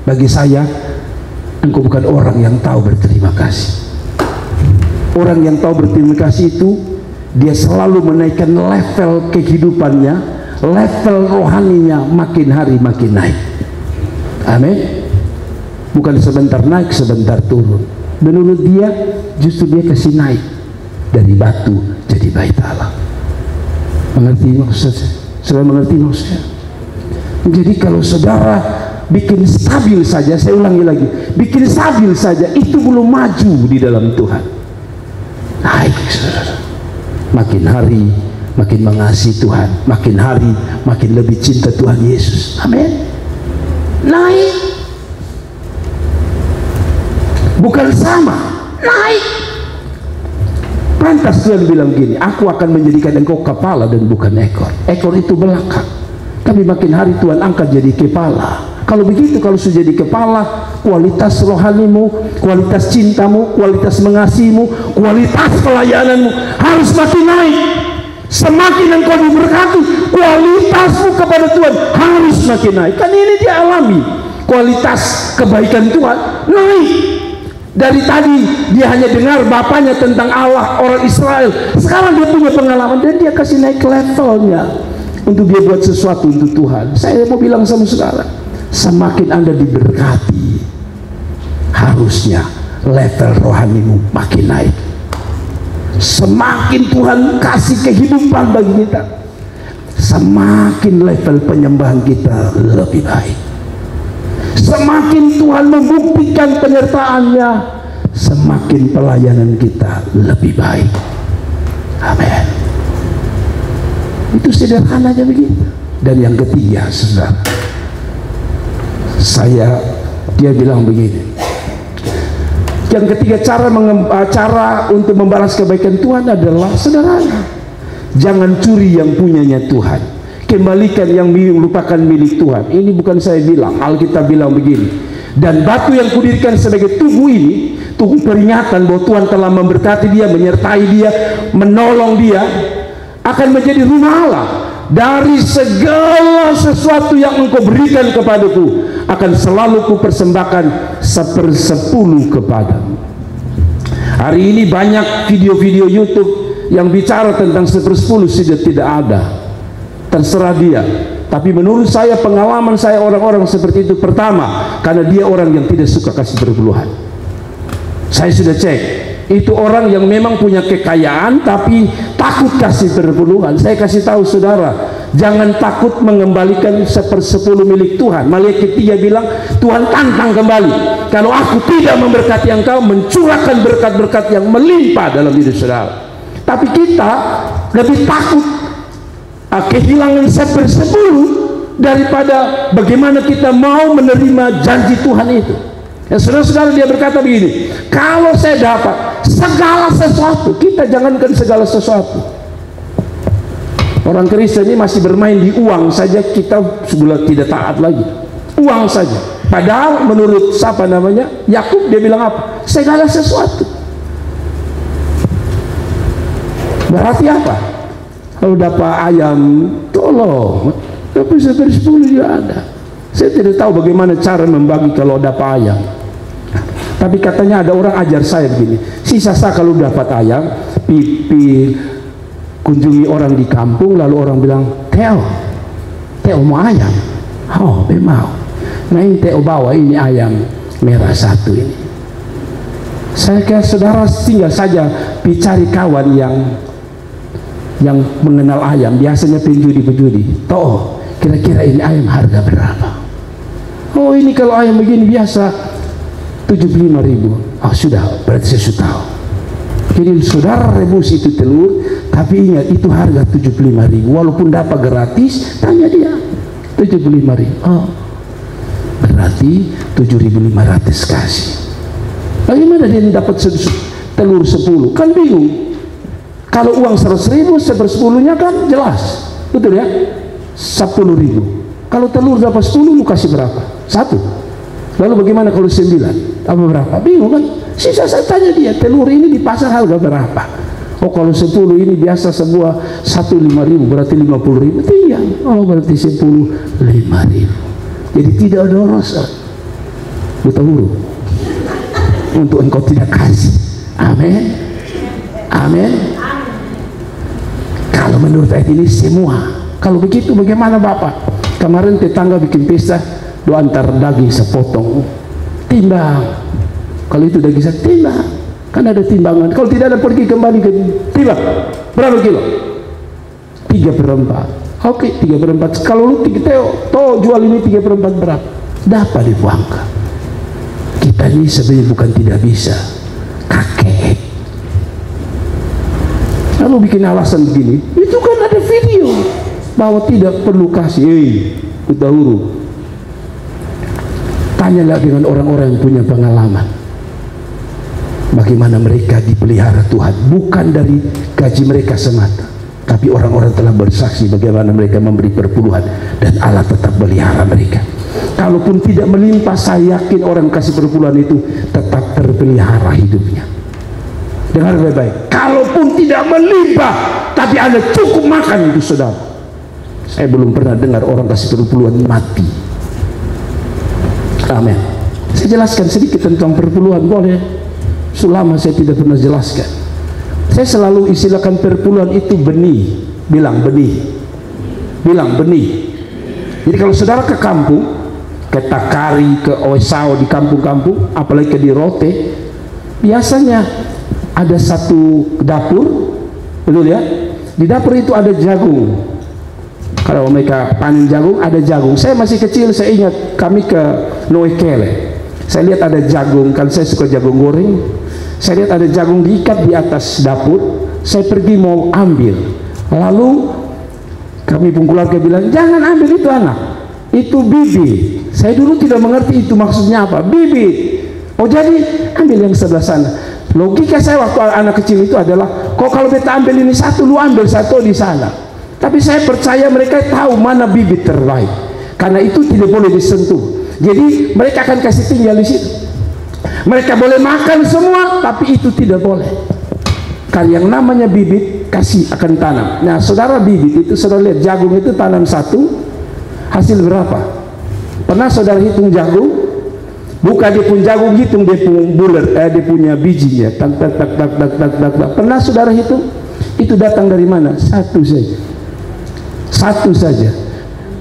bagi saya engkau bukan orang yang tahu berterima kasih. Orang yang tahu berterima kasih itu, dia selalu menaikkan level kehidupannya, level rohaninya makin hari makin naik. Amin. Bukan sebentar naik sebentar turun. Menurut dia justru dia kasih naik dari batu jadi bait Allah. Mengerti maksudnya? Saudara mengerti maksudnya? Jadi kalau saudara bikin stabil saja, saya ulangi lagi, bikin stabil saja, itu belum maju di dalam Tuhan. Naik saudara, makin hari makin mengasihi Tuhan, makin hari makin lebih cinta Tuhan Yesus. Amin. Naik, bukan sama, naik. Pantas Tuhan bilang gini, aku akan menjadikan engkau kepala dan bukan ekor. Ekor itu belakang, tapi makin hari Tuhan angkat jadi kepala. Kalau begitu, kalau sudah jadi kepala, kualitas rohanimu, kualitas cintamu, kualitas mengasihimu, kualitas pelayananmu harus makin naik. Semakin engkau diberkati, kualitasmu kepada Tuhan harus makin naik. Kan ini dia alami, kualitas kebaikan Tuhan naik. Dari tadi dia hanya dengar bapaknya tentang Allah, orang Israel. Sekarang dia punya pengalaman dan dia kasih naik levelnya untuk dia buat sesuatu untuk Tuhan. Saya mau bilang sama saudara, semakin Anda diberkati, harusnya level rohanimu makin naik. Semakin Tuhan kasih kehidupan bagi kita, semakin level penyembahan kita lebih baik. Semakin Tuhan membuktikan penyertaannya, semakin pelayanan kita lebih baik. Amin. Itu sederhananya begitu. Dan yang ketiga, saudara, dia bilang begini. Yang ketiga, cara untuk membalas kebaikan Tuhan adalah sederhana. Jangan curi yang punyanya Tuhan, kembalikan yang merupakan milik Tuhan. Ini bukan saya bilang, Alkitab bilang begini. Dan batu yang kudirikan sebagai tugu ini, tugu peringatan bahwa Tuhan telah memberkati dia, menyertai dia, menolong dia, akan menjadi rumah Allah. Dari segala sesuatu yang engkau berikan kepadaku, akan selalu kupersembahkan 1/10 kepadamu. Hari ini banyak video-video YouTube yang bicara tentang 1/10 sudah tidak ada. Terserah dia. Tapi menurut saya, pengalaman saya, orang-orang seperti itu, pertama, karena dia orang yang tidak suka kasih berpuluhan. Saya sudah cek, itu orang yang memang punya kekayaan tapi takut kasih berpuluhan. Saya kasih tahu saudara, jangan takut mengembalikan 1/10 milik Tuhan. Malaikat 3 bilang, Tuhan tantang kembali. Kalau aku tidak memberkati engkau, mencurahkan berkat-berkat yang melimpah dalam hidup saudara. Tapi kita lebih takut kehilangan 1/10 daripada bagaimana kita mau menerima janji Tuhan itu. Ya, saudara-saudara, dia berkata begini, kalau saya dapat segala sesuatu, kita jangankan segala sesuatu. Orang Kristen ini masih bermain di uang saja, kita sudah tidak taat lagi. Uang saja. Padahal menurut siapa namanya? Yakub, dia bilang apa? Segala sesuatu. Berarti apa? Kalau dapat ayam, tolong, tapi 1/10 juga ada. Saya tidak tahu bagaimana cara membagi kalau dapat ayam. Tapi katanya ada orang ajar saya begini, sisa-sisa kalau dapat ayam, pipi kunjungi orang di kampung, lalu orang bilang, Teo mau ayam? Oh, mau. Nah, ini Teo bawa ini ayam merah 1 ini. Saya kira saudara tinggal saja cari kawan yang mengenal ayam, biasanya penjudi. Toh, kira-kira ini ayam harga berapa? Oh, ini kalau ayam begini biasa 75.000. Oh, sudah, berarti saya sudah tahu. Jadi saudara rebus itu telur, tapi ingat itu harga 75.000. Walaupun dapat gratis, tanya dia 75.000. Oh, berarti 7.500 kasih. Bagaimana dia dapat telur 10? Kan bingung. Kalau uang 100.000, 1/10-nya kan jelas, betul ya? 10.000. Kalau telur dapat 10, lu kasih berapa? 1. Lalu bagaimana kalau 9? Apa berapa? Bingung kan? Sisa saya tanya dia, telur ini di pasar harga berapa? Oh, kalau 10 ini biasa sebuah 1.5.000, berarti 50.000. Tinggal. Oh, berarti 10 5.000. Jadi tidak ada rasa. Betul. Untuk engkau tidak kasih. Amin. Amin. Kalau menurut ayat ini semua. Kalau begitu bagaimana Bapak? Kemarin tetangga bikin pesta, doa antar daging sepotong, timbang. Kalau itu daging saya timbang, kan ada timbangan. Kalau tidak ada, pergi kembali ke timbang. Berapa kilo? 3/4. Oke, 3/4. Kalau lu toh jual ini 3/4 berapa? Dapat dibuangkan. Kita ini sebenarnya bukan tidak bisa, kakek. Lalu bikin alasan begini, itu kan ada video bahwa tidak perlu kasih. Dahulu tanyalah dengan orang-orang yang punya pengalaman, bagaimana mereka dipelihara Tuhan, bukan dari gaji mereka semata, tapi orang-orang telah bersaksi bagaimana mereka memberi perpuluhan dan Allah tetap pelihara mereka. Kalaupun tidak melimpah, saya yakin orang kasih perpuluhan itu tetap terpelihara hidupnya. Dengar baik-baik, kalaupun tidak melimpah tapi Anda cukup makan itu saudara. Saya belum pernah dengar orang kasih perpuluhan mati. Amin. Saya jelaskan sedikit tentang perpuluhan, boleh? Selama saya tidak pernah jelaskan. Saya selalu istilahkan perpuluhan itu benih. Bilang benih. Bilang benih. Jadi kalau saudara ke kampung, ke Takari, ke Oesau, di kampung-kampung, apalagi ke di Rote, biasanya ada satu dapur, betul ya? Di dapur itu ada jagung. Kalau mereka panen jagung, ada jagung. Saya masih kecil, saya ingat kami ke noekele. Saya lihat ada jagung, kan saya suka jagung goreng. Saya lihat ada jagung diikat di atas dapur. Saya pergi mau ambil, lalu kami pun keluarga bilang, jangan ambil itu anak, itu bibit. Saya dulu tidak mengerti itu maksudnya apa, bibit. Oh jadi ambil yang sebelah sana. Logika saya waktu anak kecil itu adalah, kok kalau kita ambil ini satu, lu ambil satu di sana. Tapi saya percaya mereka tahu mana bibit terbaik, karena itu tidak boleh disentuh. Jadi mereka akan kasih tinggal di situ. Mereka boleh makan semua, tapi itu tidak boleh. Kan yang namanya bibit kasih akan tanam. Nah saudara, bibit itu saudara lihat, jagung itu tanam satu, hasil berapa? Pernah saudara hitung jagung? Buka dia pun jagung, hitung dia pun bulat, dia punya bijinya. Tak. Pernah saudara hitung? Itu datang dari mana? Satu saja. Satu saja.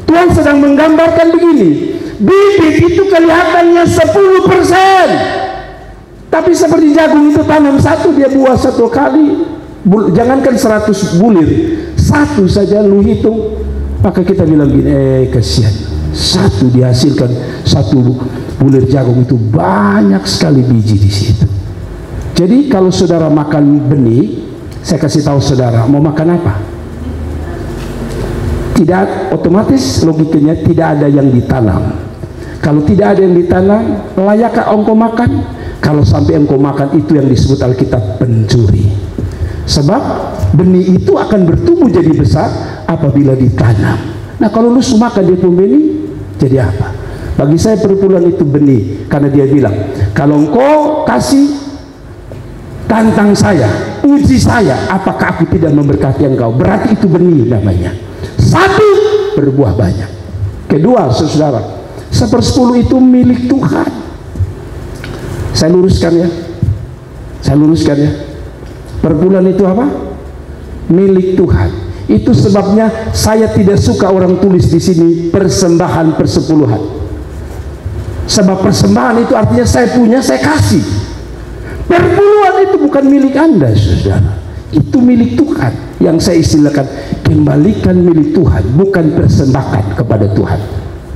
Tuhan sedang menggambarkan begini, bibit itu kelihatannya 10%. Tapi seperti jagung itu tanam satu, dia buah satu kali. Jangankan 100 bulir, satu saja lu hitung, maka kita bilang gini, kasihan. Satu dihasilkan, satu bulir jagung itu banyak sekali biji di situ. Jadi kalau saudara makan benih, saya kasih tahu saudara, mau makan apa? Tidak, otomatis logikanya tidak ada yang ditanam. Kalau tidak ada yang ditanam, layakkah engkau makan? Kalau sampai engkau makan, itu yang disebut Alkitab pencuri. Sebab benih itu akan bertumbuh jadi besar apabila ditanam. Nah kalau lu makan dia pun benih, jadi apa? Bagi saya perpuluhan itu benih, karena dia bilang, kalau engkau kasih, tantang saya, uji saya, apakah aku tidak memberkati engkau? Berarti itu benih namanya. Satu, berbuah banyak. Kedua, saudara, 1/10 itu milik Tuhan. Saya luruskan ya, perpuluhan itu apa? Milik Tuhan. Itu sebabnya saya tidak suka orang tulis di sini persembahan persepuluhan. Sebab persembahan itu artinya saya punya, saya kasih. Perpuluhan itu bukan milik Anda, saudara. Itu milik Tuhan. Yang saya istilahkan, kembalikan milik Tuhan, bukan persembahkan kepada Tuhan.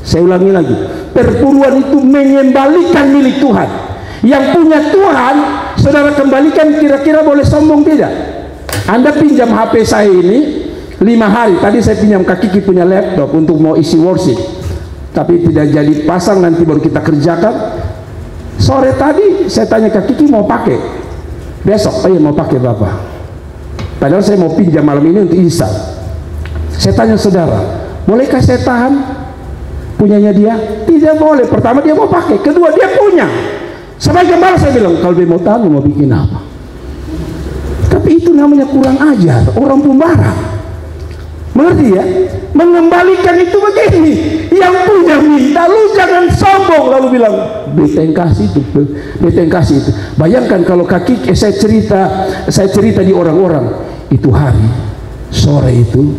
Saya ulangi lagi, perpuluhan itu mengembalikan milik Tuhan. Yang punya Tuhan, saudara kembalikan, kira-kira boleh sombong tidak? Anda pinjam HP saya ini 5 hari, tadi saya pinjam Kak Kiki punya laptop untuk mau isi worship, tapi tidak jadi pasang, nanti baru kita kerjakan. Sore tadi saya tanya Kak Kiki mau pakai, besok, oh iya mau pakai Bapak. Padahal saya mau pinjam malam ini untuk install. Saya tanya saudara, bolehkah saya tahan punyanya dia? Tidak boleh. Pertama dia mau pakai, kedua dia punya. Sebagai gembala saya bilang, kalau dia mau tahu mau bikin apa? Tapi itu namanya kurang ajar, orang pembarang. Mengerti ya? Mengembalikan itu begini, yang punya minta, lu jangan sombong lalu bilang, beta yang kasih itu. Bayangkan kalau kaki, saya cerita di orang-orang, itu hari sore itu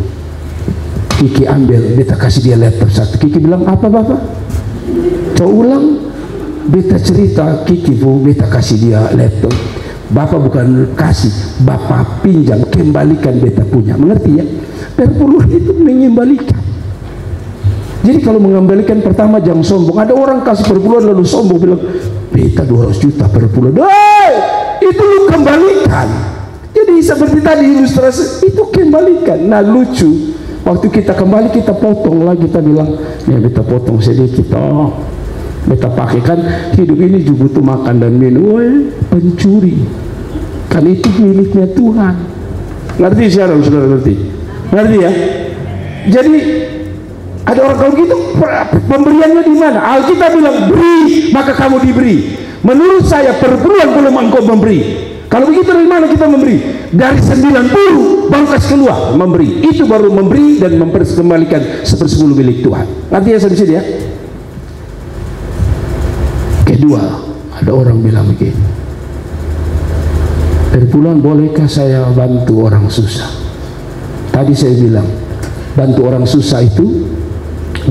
Kiki ambil, beta kasih dia laptop satu. Kiki bilang, apa Bapak? Coba ulang. Beta cerita, Kiki bu, beta kasih dia laptop. Bapak bukan kasih, Bapak pinjam, kembalikan beta punya. Mengerti ya? Perpuluhan itu mengembalikan. Jadi kalau mengembalikan, pertama jangan sombong. Ada orang kasih perpuluhan lalu sombong, bilang beta 200 juta perpuluhan. Itu lu kembalikan. Jadi seperti tadi ilustrasi, itu kembalikan. Nah lucu, waktu kita kembali kita potong lagi, kita bilang, ya beta potong sedikit. Beta pakai, kan hidup ini juga butuh makan dan minum. Pencuri, kan itu miliknya Tuhan. Ngerti sekarang saudara? Ngerti ya? Jadi ada orang kalau gitu, pemberiannya di mana? Alkitab bilang beri maka kamu diberi. Menurut saya perpuluhan belum engkau memberi. Kalau begitu dari mana kita memberi? Dari 90 baru kasih keluar memberi. Itu baru memberi dan memperkembalikan 1/10 milik Tuhan. Nanti ya sampai sini ya. Kedua, ada orang bilang begini, perpuluhan bolehkah saya bantu orang susah? Tadi saya bilang, bantu orang susah itu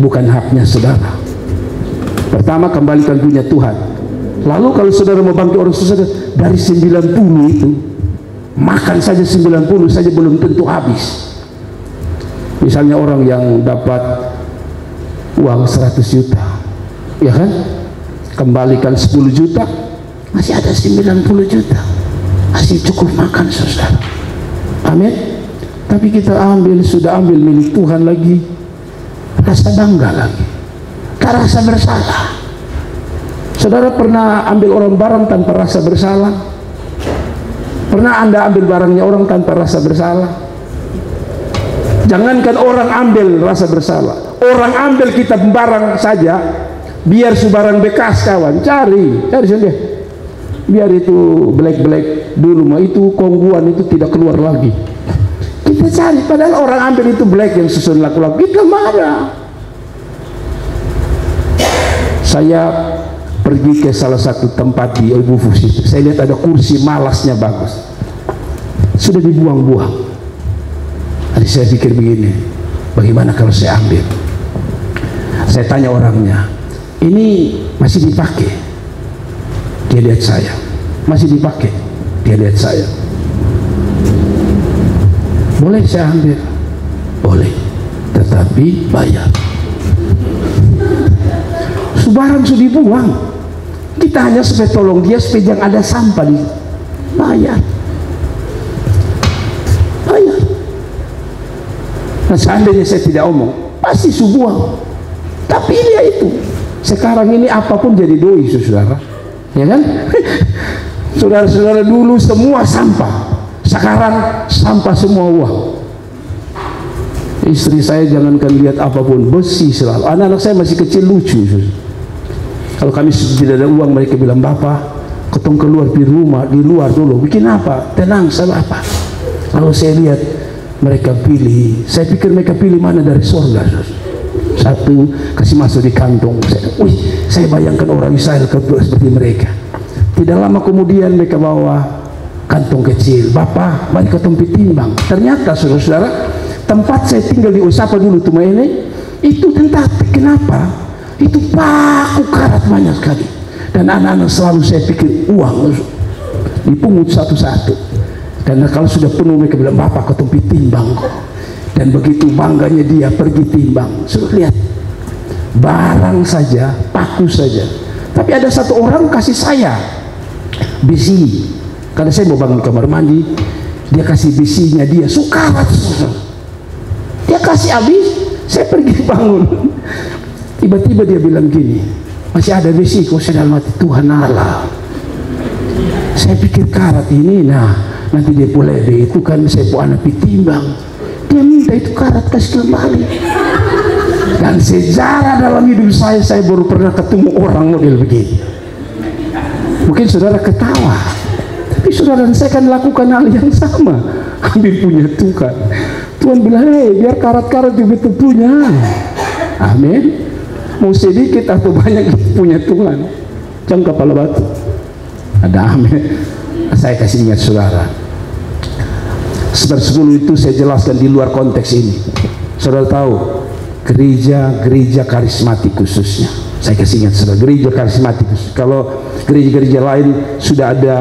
bukan haknya saudara. Pertama, kembalikan punya Tuhan. Lalu kalau saudara mau bantu orang susah, dari 90 itu, makan saja 90 saja belum tentu habis. Misalnya orang yang dapat uang 100 juta, ya kan? kembalikan 10 juta, masih ada 90 juta, masih cukup makan saudara. Amin. Tapi kita sudah ambil milik Tuhan lagi, rasa bangga lagi, tak rasa bersalah. Saudara pernah ambil orang barang tanpa rasa bersalah? Pernah Anda ambil barangnya orang tanpa rasa bersalah? Jangankan orang ambil rasa bersalah, orang ambil kita barang saja, biar barang bekas kawan, cari saja, biar itu black dulu mah itu kongguan itu tidak keluar lagi, kita cari, padahal orang ambil itu black yang susun laku-laku, kita marah. Saya pergi ke salah satu tempat di Ibu Fusi, saya lihat ada kursi malasnya bagus, sudah dibuang-buang. Jadi saya pikir begini, bagaimana kalau saya ambil? Saya tanya orangnya, ini masih dipakai? Dia lihat saya, masih dipakai. Dia lihat saya, boleh saya ambil? Boleh, tetapi bayar. Barang sudah dibuang, kita hanya supaya tolong dia supaya jangan ada sampah di bayar. Nah, seandainya saya tidak omong, pasti subuang. Tapi ini ya itu. Sekarang ini apapun jadi doi, saudara. Ya kan? Saudara-saudara dulu semua sampah. Sekarang sampah semua uang. Istri saya jangankan lihat apapun, besi selalu. Anak-anak saya masih kecil lucu. Kalau kami tidak ada uang, mereka bilang, "Bapak, ketong keluar di rumah, di luar dulu. Bikin apa? Tenang sama apa?" Kalau saya lihat mereka pilih, saya pikir mereka pilih mana dari surga. Satu kasih masuk di kantong. Saya bayangkan orang Israel kedua seperti mereka. Tidak lama kemudian mereka bawa kantong kecil. "Bapak, mari ketemu timbang." Ternyata saudara-saudara, tempat saya tinggal di Osaka dulu tuh ini, itu tempat kenapa? Itu paku karat banyak sekali. Dan anak-anak selalu saya pikir uang dipungut satu-satu. Karena kalau sudah penuh mereka bilang, "Bapak ketemu timbang kok." Dan begitu bangganya dia pergi timbang. Sudah lihat, barang saja, paku saja. Tapi ada satu orang kasih saya besi. Karena saya mau bangun kamar mandi, dia kasih besinya, dia sukarat. Dia kasih habis, saya pergi bangun. Tiba-tiba dia bilang gini, "Masih ada besi kok." Saya dalam hati, Tuhan Allah. Saya pikir karat ini, nanti dia boleh deh, itu kan saya pun anak ditimbang. Dia minta itu karat kasih kembali. Dan sejarah dalam hidup saya baru pernah ketemu orang model begini. Mungkin saudara ketawa, tapi saudara dan saya kan lakukan hal yang sama. Ambil punya Tuhan. Tuhan bilang, biar karat-karat juga itu punya. Amin. Mau sedikit atau banyak punya Tuhan. Jangan kepala batu. Ada amin. Saya kasih ingat saudara, seper-10 itu saya jelaskan di luar konteks ini. Saudara tahu gereja karismatik khususnya, saya kasih ingat saudara, gereja karismatik kalau gereja-gereja lain sudah ada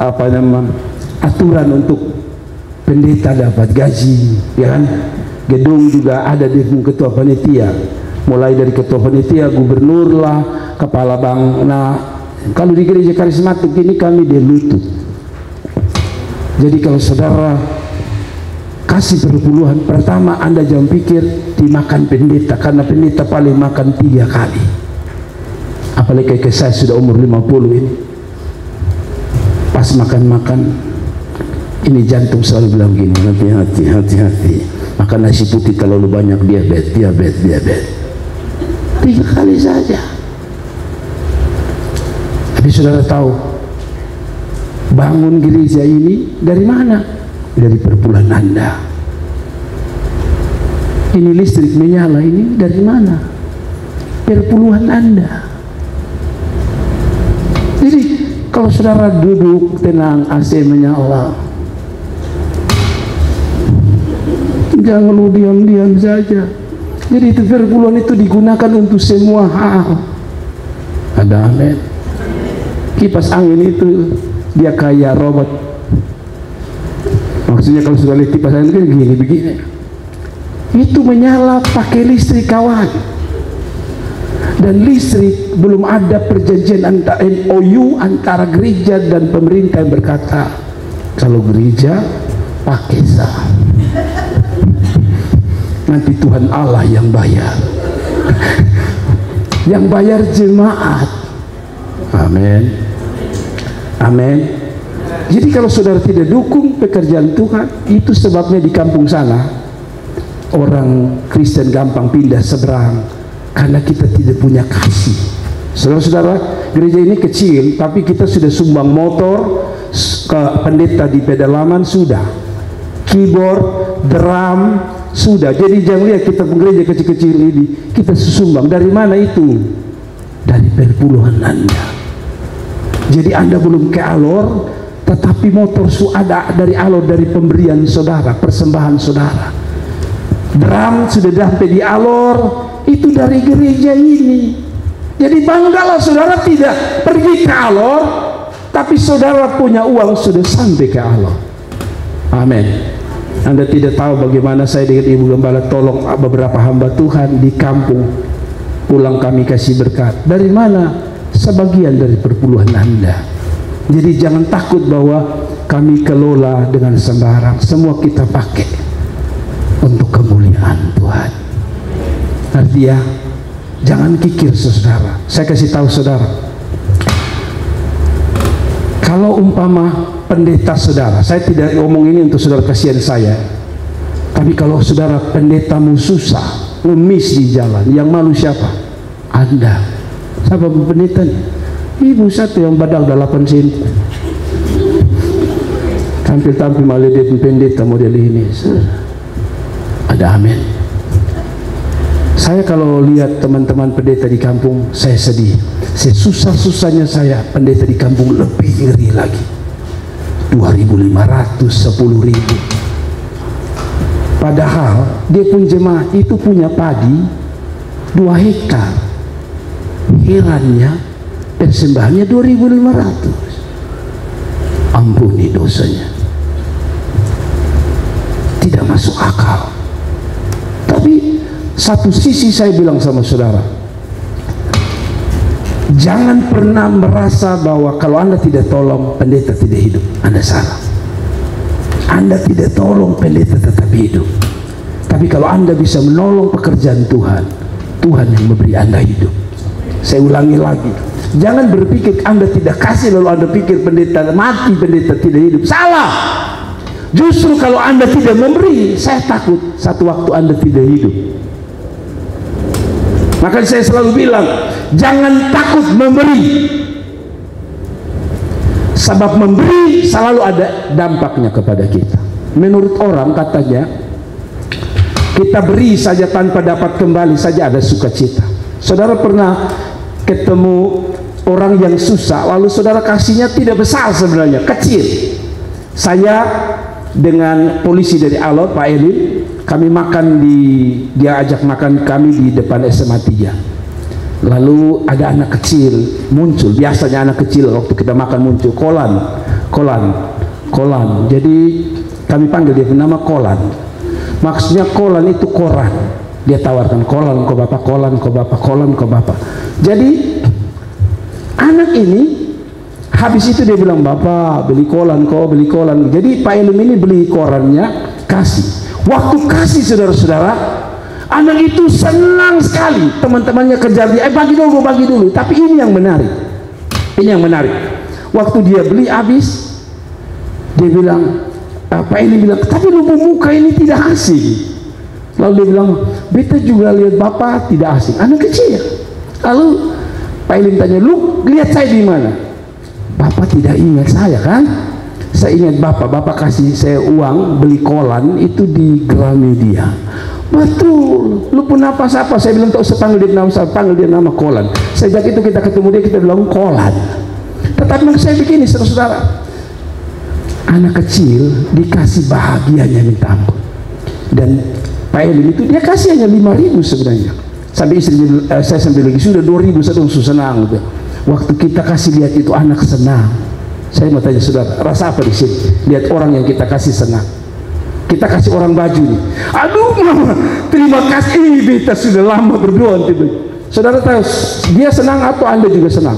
aturan untuk pendeta dapat gaji, ya kan? Gedung juga ada di ketua panitia, mulai dari ketua panitia, gubernur lah, kepala bank. Nah, kalau di gereja karismatik ini kami di lutut. Jadi kalau saudara kasih perpuluhan, pertama Anda jangan pikir dimakan pendeta, karena pendeta paling makan 3 kali. Apalagi kayak saya sudah umur 50 ini, pas makan-makan ini jantung selalu bilang gini, hati-hati makan nasi putih terlalu banyak, diabetes 3 kali saja. Tapi saudara tahu, bangun gereja ini dari mana? Dari perpuluhan Anda. Ini listrik menyala ini dari mana? Perpuluhan Anda. Jadi kalau saudara duduk tenang, AC menyala, jangan lu diam-diam saja. Jadi itu perpuluhan itu digunakan untuk semua hal. Ada amin. Kipas angin itu dia kayak robot. Maksudnya kalau sudah lihat kipas angin kan begini. Itu menyala pakai listrik kawan. Dan listrik, belum ada perjanjian antara MOU antara gereja dan pemerintah yang berkata kalau gereja pakai sah, nanti Tuhan Allah yang bayar. Yang bayar jemaat. Amin. Amin. Jadi kalau saudara tidak dukung pekerjaan Tuhan, itu sebabnya di kampung sana orang Kristen gampang pindah seberang, karena kita tidak punya kasih. Saudara-saudara, gereja ini kecil, tapi kita sudah sumbang motor ke pendeta di pedalaman, sudah keyboard, drum, sudah. Jadi jangan lihat kita gereja kecil-kecil ini, kita sumbang. Dari mana itu? Dari perpuluhan Anda. Jadi Anda belum ke alor, tetapi motor ada dari alor, dari pemberian saudara, persembahan saudara. Drum sudah sampai di alor, itu dari gereja ini. Jadi banggalah saudara tidak pergi ke alor, tapi saudara punya uang sudah sampai ke alor. Amin. Anda tidak tahu bagaimana saya dengan Ibu Gembala tolong beberapa hamba Tuhan di kampung. Pulang kami kasih berkat. Dari mana? Sebagian dari perpuluhan Anda. Jadi jangan takut bahwa kami kelola dengan sembarang. Semua kita pakai untuk kemuliaan Tuhan. Artinya jangan kikir saudara. Saya kasih tahu saudara, kalau umpama pendeta saudara, saya tidak ngomong ini untuk saudara kasihan saya, tapi kalau saudara pendetamu susah, ngemis di jalan, yang malu siapa? Anda. Siapa pendeta? Ibu satu yang badal 8 sen. Tampil-tampil malah dia pendeta model ini. Ada amin. Saya kalau lihat teman-teman pendeta di kampung, saya sedih. Sesusah-susahnya saya, pendeta di kampung lebih ngeri lagi. 2.500, 10.000. Padahal dia pun jemaat itu punya padi 2 hektar. Herannya persembahannya 2.500. Ampuni dosanya. Tidak masuk akal. Tapi satu sisi saya bilang sama saudara, jangan pernah merasa bahwa kalau Anda tidak tolong, pendeta tidak hidup. Anda salah. Anda tidak tolong, pendeta tetap hidup. Tapi kalau Anda bisa menolong pekerjaan Tuhan, Tuhan yang memberi Anda hidup. Saya ulangi lagi, jangan berpikir Anda tidak kasih lalu Anda pikir pendeta mati, pendeta tidak hidup. Salah. Justru kalau Anda tidak memberi, saya takut satu waktu Anda tidak hidup. Makanya saya selalu bilang, jangan takut memberi. Sebab memberi selalu ada dampaknya kepada kita. Menurut orang katanya, kita beri saja tanpa dapat kembali saja ada sukacita. Saudara pernah ketemu orang yang susah, lalu saudara kasihnya tidak besar sebenarnya, kecil. Saya dengan polisi dari Alor, Pak Elin, kami makan dia ajak makan kami di depan SMA 3. Lalu ada anak kecil muncul, biasanya anak kecil waktu kita makan muncul, Kolan. Jadi kami panggil dia nama Kolan. Maksudnya Kolan itu koran. Dia tawarkan kolan kau bapak, kolan kau bapak, kolan kau bapak. Jadi anak ini habis itu dia bilang, bapak beli kolan kau, beli kolan. Jadi Pak Elim ini beli korannya, kasih. Waktu kasih saudara-saudara, anak itu senang sekali. Teman-temannya kejar dia, bagi dulu. Tapi ini yang menarik. Waktu dia beli habis, dia bilang, Pak Elim bilang, tapi lupa muka ini tidak asing. Lalu dia bilang, beta juga lihat bapak tidak asing, anak kecil. Lalu Pak Elim tanya, lu lihat saya di mana? Bapak tidak ingat saya kan? Saya ingat bapak kasih saya uang beli kolan itu di Gramedia. Betul, lu pun apa siapa? Saya bilang tak usah panggil dia nama, saya panggil dia nama Kolan. Sejak itu kita ketemu dia, kita bilang Kolan. Tetapi saya begini saudara-saudara, anak kecil dikasih bahagianya minta ampun. Dan Pak Elim itu dia kasih hanya 5.000 sebenarnya. Sampai istri saya sambil lagi sudah 2.000 saya senang gitu. Waktu kita kasih lihat itu anak senang. Saya mau tanya saudara, rasa apa di sini? Lihat orang yang kita kasih senang. Kita kasih orang baju nih. Aduh mama, terima kasih, beta sudah lama berdoa. Saudara tahu, dia senang atau Anda juga senang?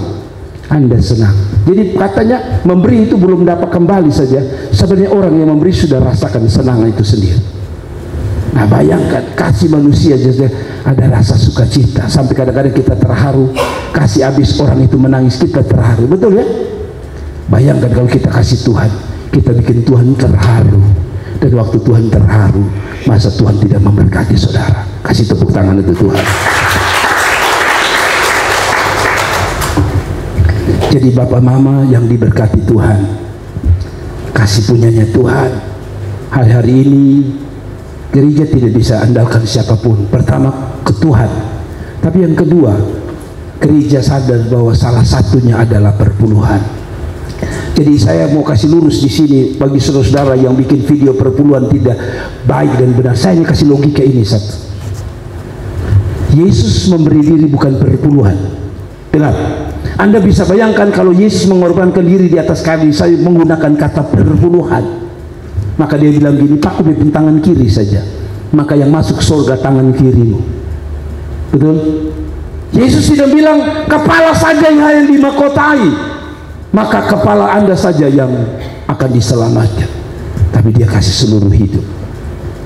Anda senang. Jadi katanya memberi itu belum dapat kembali saja. Sebenarnya orang yang memberi sudah rasakan senang itu sendiri. Nah bayangkan, kasih manusia saja ada rasa sukacita. Sampai kadang-kadang kita terharu. Kasih habis orang itu menangis, kita terharu. Betul ya? Bayangkan kalau kita kasih Tuhan, kita bikin Tuhan terharu. Dan waktu Tuhan terharu, masa Tuhan tidak memberkati saudara? Kasih tepuk tangan untuk Tuhan. Jadi bapak mama yang diberkati Tuhan, kasih punyanya Tuhan. Hari-hari ini gereja tidak bisa andalkan siapapun. Pertama ke Tuhan, tapi yang kedua gereja sadar bahwa salah satunya adalah perpuluhan. Jadi saya mau kasih lurus di sini bagi saudara-saudara yang bikin video perpuluhan tidak baik dan benar. Saya hanya kasih logika ini satu. Yesus memberi diri bukan perpuluhan. Dengar, Anda bisa bayangkan kalau Yesus mengorbankan diri di atas kayu salib menggunakan kata perpuluhan. Maka dia bilang gini, Pak, berikan tangan kiri saja, maka yang masuk surga tangan kirimu. Betul? Yesus tidak bilang kepala saja yang dimahkotai, maka kepala Anda saja yang akan diselamatkan. Tapi dia kasih seluruh hidup.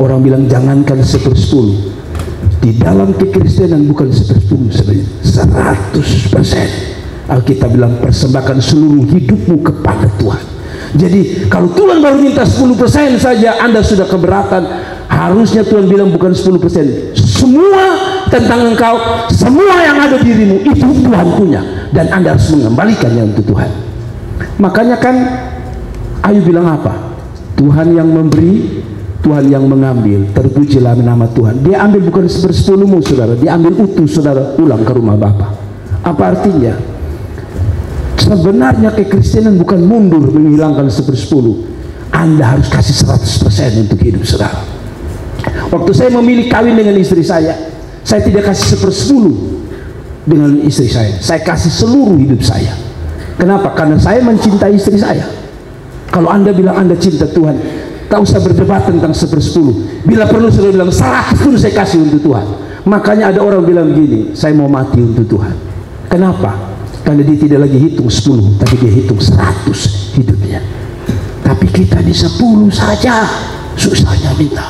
Orang bilang jangankan 1/10. Di dalam kekristenan bukan 1/10 sebenarnya, 100%. Alkitab bilang persembahkan seluruh hidupmu kepada Tuhan. Jadi kalau Tuhan baru minta 10% saja Anda sudah keberatan. Harusnya Tuhan bilang bukan 10%. Semua tentang engkau, semua yang ada dirimu itu Tuhan punya, dan Anda harus mengembalikannya untuk Tuhan. Makanya kan Ayub bilang apa? Tuhan yang memberi, Tuhan yang mengambil. Terpujilah nama Tuhan. Dia ambil bukan 1/10mu saudara, dia ambil utuh saudara pulang ke rumah Bapa. Apa artinya? Sebenarnya kekristenan bukan mundur menghilangkan 1/10. Anda harus kasih 100% untuk hidup saudara. Waktu saya memilih kawin dengan istri saya tidak kasih 1/10 dengan istri saya kasih seluruh hidup saya. Kenapa? Karena saya mencintai istri saya. Kalau Anda bilang Anda cinta Tuhan, tak usah berdebat tentang 1/10. Bila perlu sudah bilang 100 pun saya kasih untuk Tuhan. Makanya ada orang bilang gini, saya mau mati untuk Tuhan. Kenapa? Karena dia tidak lagi hitung 10, tapi dia hitung 100 hidupnya. Tapi kita di 10 saja susahnya minta.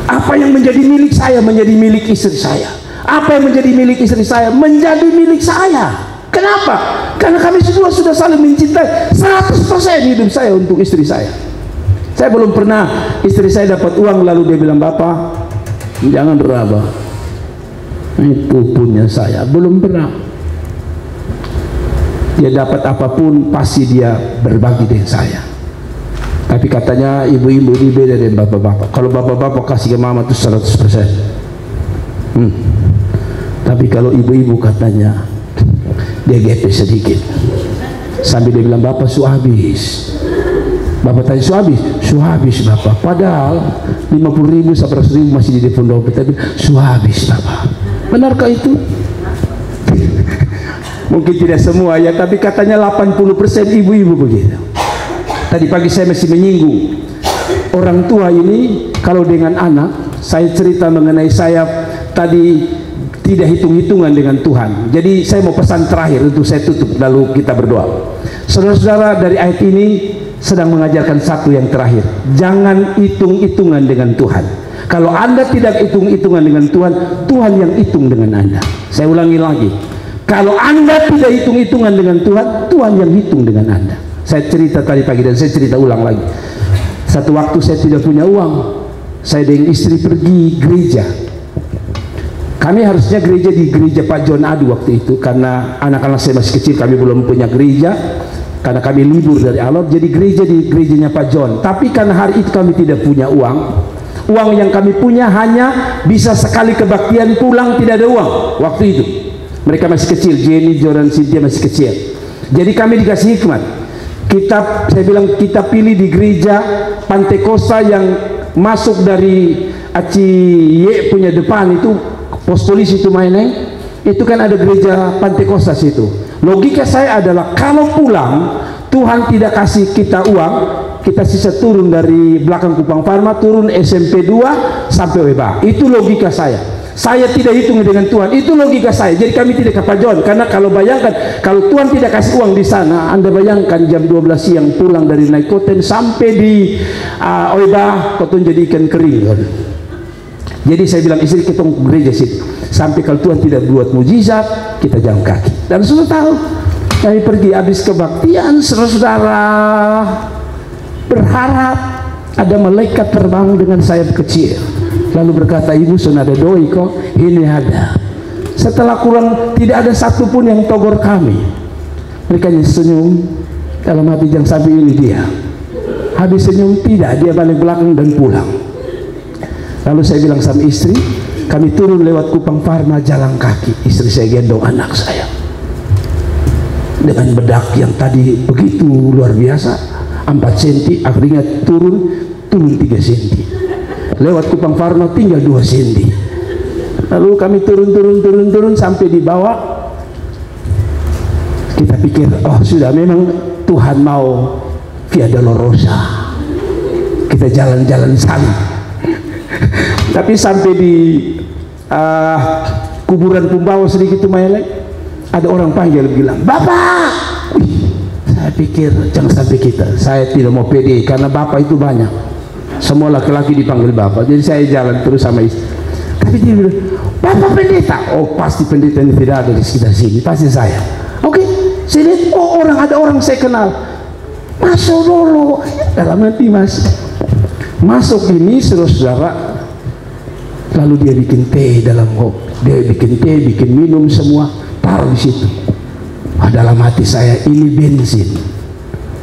Apa yang menjadi milik saya menjadi milik istri saya. Apa yang menjadi milik istri saya menjadi milik saya. Kenapa? Karena kami semua sudah saling mencintai. 100% hidup saya untuk istri saya. Saya belum pernah istri saya dapat uang lalu dia bilang, Bapak jangan raba, itu punya saya. Belum pernah. Dia dapat apapun pasti dia berbagi dengan saya. Tapi katanya ibu-ibu ini beda dengan bapak-bapak. Kalau bapak-bapak kasih ke mama itu 100%. Tapi kalau ibu-ibu katanya dia gepes sedikit. Sambil dia bilang, Bapak su habis. Bapak tanya, su habis? Su habis Bapak. Padahal 50.000 sampai 100.000 masih di depan dompet. Tapi su habis Bapak. Benarkah itu? Mungkin tidak semua ya, tapi katanya 80% ibu-ibu begitu. Tadi pagi saya masih menyinggung orang tua ini kalau dengan anak. Saya cerita mengenai saya tadi tidak hitung-hitungan dengan Tuhan. Jadi saya mau pesan terakhir untuk saya tutup lalu kita berdoa. Saudara-saudara, dari ayat ini sedang mengajarkan satu yang terakhir. Jangan hitung-hitungan dengan Tuhan. Kalau Anda tidak hitung-hitungan dengan Tuhan, Tuhan yang hitung dengan Anda. Saya ulangi lagi. Kalau Anda tidak hitung-hitungan dengan Tuhan, Tuhan yang hitung dengan Anda. Saya cerita tadi pagi dan saya cerita ulang lagi. Satu waktu saya tidak punya uang. Saya dengan istri pergi gereja. Kami harusnya gereja di gereja Pak John Adu waktu itu. Karena anak-anak saya masih kecil, kami belum punya gereja. Karena kami libur dari Alor, jadi gereja di gerejanya Pak John. Tapi karena hari itu kami tidak punya uang. Uang yang kami punya hanya bisa sekali kebaktian, pulang tidak ada uang waktu itu. Mereka masih kecil, Jenny, Jordan, Cynthia masih kecil. Jadi kami dikasih hikmat. Saya bilang kita pilih di gereja Pantai Kosta yang masuk dari Aci punya depan itu, pos polisi itu mainnya. Itu kan ada gereja Pantai Kosta situ. Logika saya adalah kalau pulang Tuhan tidak kasih kita uang, kita sisa turun dari belakang Kupang Farma, turun SMP 2 sampai Weba. Itu logika saya. Saya tidak hitung dengan Tuhan. Itu logika saya. Jadi kami tidak kepajuan. Karena kalau bayangkan, kalau Tuhan tidak kasih uang di sana, Anda bayangkan jam 12 siang pulang dari Naikoten sampai di Oiba, Koton jadi ikan kering. Jadi saya bilang istri kita ke gereja situ. Sampai kalau Tuhan tidak buat mujizat, kita jalan kaki. Dan sudah tahu, kami pergi habis kebaktian, saudara-saudara berharap ada malaikat terbang dengan sayap kecil. Lalu berkata, ibu sudah ada doi kok, ini ada. Setelah kurang, tidak ada satupun yang togor kami. Mereka senyum dalam hati, jangan sampai ini dia. Habis senyum, tidak, dia balik belakang dan pulang. Lalu saya bilang sama istri, kami turun lewat Kupang Farma jalan kaki. Istri saya gendong anak saya dengan bedak yang tadi begitu luar biasa, 4 cm, akhirnya turun 3 cm. Lewat Kupang Farma tinggal 2 cm. Lalu kami turun sampai di bawah. Kita pikir, oh sudah, memang Tuhan mau Via Dolorosa, kita jalan-jalan sana. Tapi sampai di kuburan Pumbawa sedikit lumayan, ada orang panggil bilang, Bapak. Saya pikir jangan sampai kita. Saya tidak mau pede karena Bapak itu banyak. Semua laki-laki dipanggil Bapak. Jadi saya jalan terus sama istri. Tapi dia bilang, Bapak pendeta. Oh pasti pendeta ini tidak ada di sekitar sini, pasti saya. Oke, saya lihat, oh ada orang saya kenal. Masuk dulu. Dalam hati masuk ini, saudara. Lalu dia bikin teh dalam kopi. Dia bikin teh, bikin minum semua, taruh di situ. Dalam hati saya, ini bensin.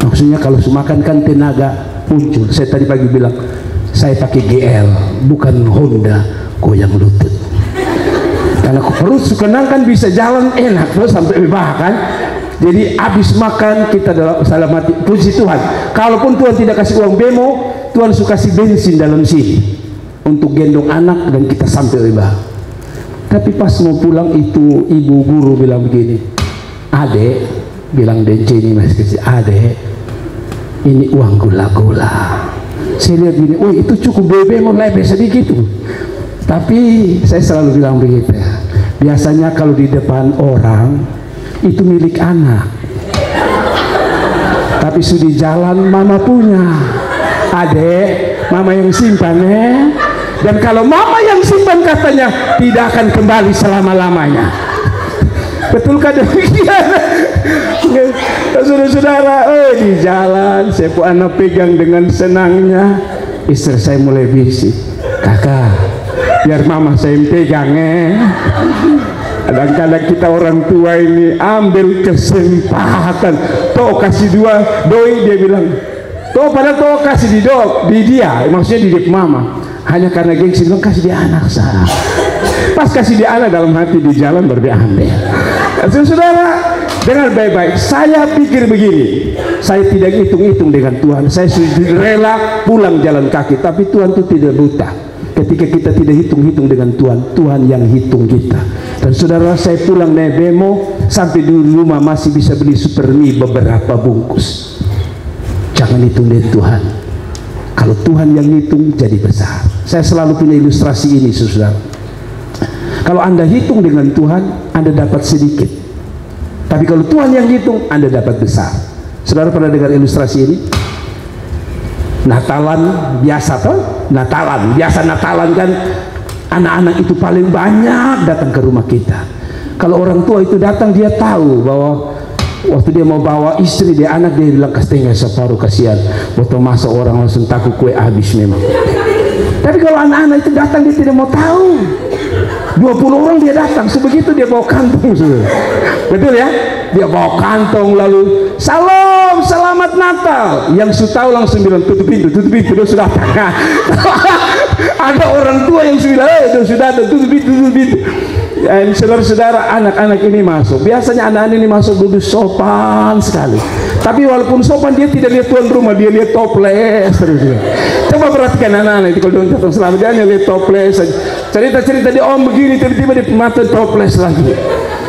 Maksudnya kalau makan kan tenaga muncul. Saya tadi pagi bilang, saya pakai GL, bukan Honda goyang lutut. Karena perut sukenang kan bisa jalan enak terus sampai bahkan. Jadi habis makan kita dalam hati, puji Tuhan. Kalaupun Tuhan tidak kasih uang bemo, Tuhan suka kasih bensin dalam sini untuk gendong anak dan kita sampai Oiba. Tapi pas mau pulang itu ibu guru bilang begini, Adek, bilang Dence ini masih kecil, Adek, ini uang gula-gula. Saya lihat gini, oh itu cukup bebe mau lebih sedikit. Tapi saya selalu bilang begitu. Biasanya kalau di depan orang itu milik anak. Tapi sudah jalan mama punya. Adek, mama yang simpan ya. Dan kalau mama yang simpan katanya tidak akan kembali selama-lamanya. Betulkah demikian? Saudara-saudara, di jalan saya pun anak pegang dengan senangnya. Istri saya mulai bisik, kakak, biar mama saya pegang Kadang-kadang kita orang tua ini ambil kesempatan. Toh kasih doi, dia bilang, toh padahal toh kasih di dia, maksudnya di mama. Hanya karena gengsi bilang kasih dia anak saya. Pas kasih dia anak dalam hati di jalan berdiambil. Saudara, dengar baik-baik. Saya pikir begini, saya tidak hitung-hitung dengan Tuhan. Saya sudah rela pulang jalan kaki. Tapi Tuhan itu tidak buta. Ketika kita tidak hitung-hitung dengan Tuhan, Tuhan yang hitung kita. Dan saudara, saya pulang naik bemo sampai di rumah masih bisa beli super mie beberapa bungkus. Jangan hitung dengan Tuhan. Kalau Tuhan yang hitung jadi besar. Saya selalu punya ilustrasi ini, saudara. Kalau Anda hitung dengan Tuhan, Anda dapat sedikit. Tapi kalau Tuhan yang hitung, Anda dapat besar. Saudara pernah dengar ilustrasi ini? Natalan biasa toh? Natalan kan anak-anak itu paling banyak datang ke rumah kita. Kalau orang tua itu datang, dia tahu bahwa waktu dia mau bawa istri dia anak, dia bilang setengah separuh, kasihan waktu masa orang langsung takut kue habis memang. Tapi kalau anak-anak itu datang, dia tidak mau tahu. 20 orang dia datang, sebegitu dia bawa kantong, saudara. Betul ya? Dia bawa kantong lalu salam, selamat Natal. Yang sudah tahu langsung bilang tutup pintu, dia sudah datang. Ada orang tua yang sudah ada, tutup pintu. Dan saudara-saudara, anak-anak ini masuk. Biasanya anak-anak ini masuk duduk sopan sekali. Tapi walaupun sopan, dia tidak lihat tuan rumah, dia lihat toples terus. Coba perhatikan anak-anak itu kalau datang selamat, dia hanya lihat toples. Cerita-cerita di om begini, tiba-tiba di mata toples lagi.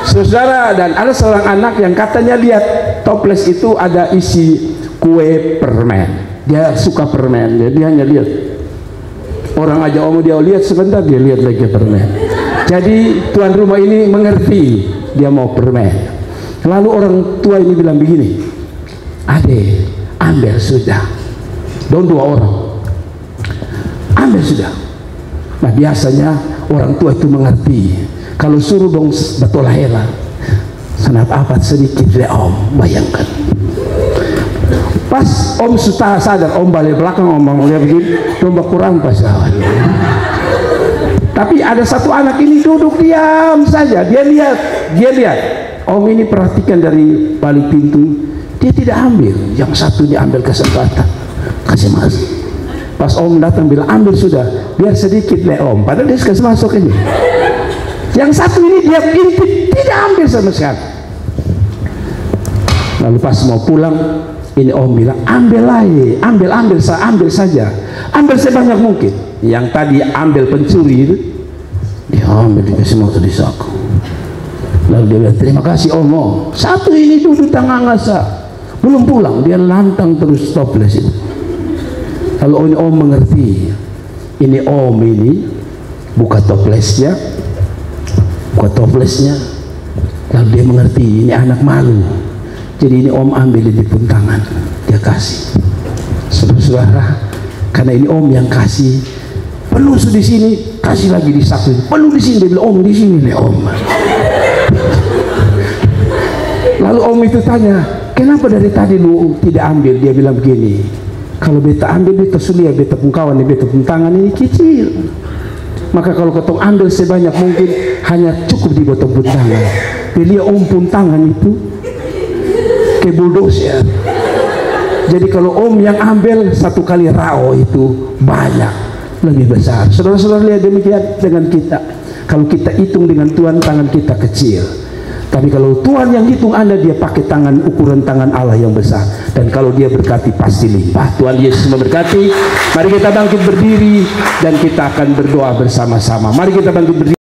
Saudara, dan ada seorang anak yang katanya lihat toples itu ada isi kue permen. Dia suka permen, dia hanya lihat. Orang aja om dia lihat sebentar, dia lihat lagi permen. Jadi tuan rumah ini mengerti dia mau permen. Lalu orang tua ini bilang begini, "Ade, ambil sudah." Dong 2 orang, ambil sudah. Nah biasanya orang tua itu mengerti. Kalau suruh dong betul hela, sangat apa sedikit deh om, bayangkan. Pas om sudah sadar, om balik belakang ngomong lihat begini, domba kurang pas. Tapi ada satu anak ini duduk diam saja, dia lihat. Om ini perhatikan dari balik pintu, dia tidak ambil. Yang satu dia ambil kesempatan, kasih masuk. Pas om datang bilang ambil sudah, biar sedikit deh om. Padahal dia kasih masuk ini. Yang satu ini dia intip, tidak ambil sama sekali. Lalu pas mau pulang, ini om bilang ambil lagi, ambil saja, ambil sebanyak mungkin. Yang tadi ambil pencuri itu, dia ambil dikasih masuk di saku. Lalu dia bilang terima kasih om. Satu ini duduk tangan ngasa, belum pulang, dia lantang terus toples itu. Kalau ini om mengerti, ini om ini buka toplesnya, lalu dia mengerti ini anak malu. Jadi ini om ambil di pun tangan, dia kasih. Saudara-saudara, karena ini om yang kasih, penuh di sini, kasih lagi di saku, penuh di sini, dia bilang om di sini deh om. Lalu om itu tanya, kenapa dari tadi lu tidak ambil? Dia bilang begini, kalau beta ambil beta sulia, beta pun kawan, beta pun tangan ini kecil. Maka kalau ketong ambil sebanyak mungkin, hanya cukup di botong pun tangan. Pilih om pun tangan itu ke bulldozer. Jadi kalau om yang ambil satu kali rao itu banyak, lebih besar. Saudara-saudara lihat demikian dengan kita. Kalau kita hitung dengan Tuhan, tangan kita kecil. Tapi kalau Tuhan yang hitung Anda, dia pakai tangan, ukuran tangan Allah yang besar. Dan kalau dia berkati pasti limpah. Tuhan Yesus memberkati. Mari kita bangkit berdiri dan kita akan berdoa bersama-sama. Mari kita bangkit berdiri.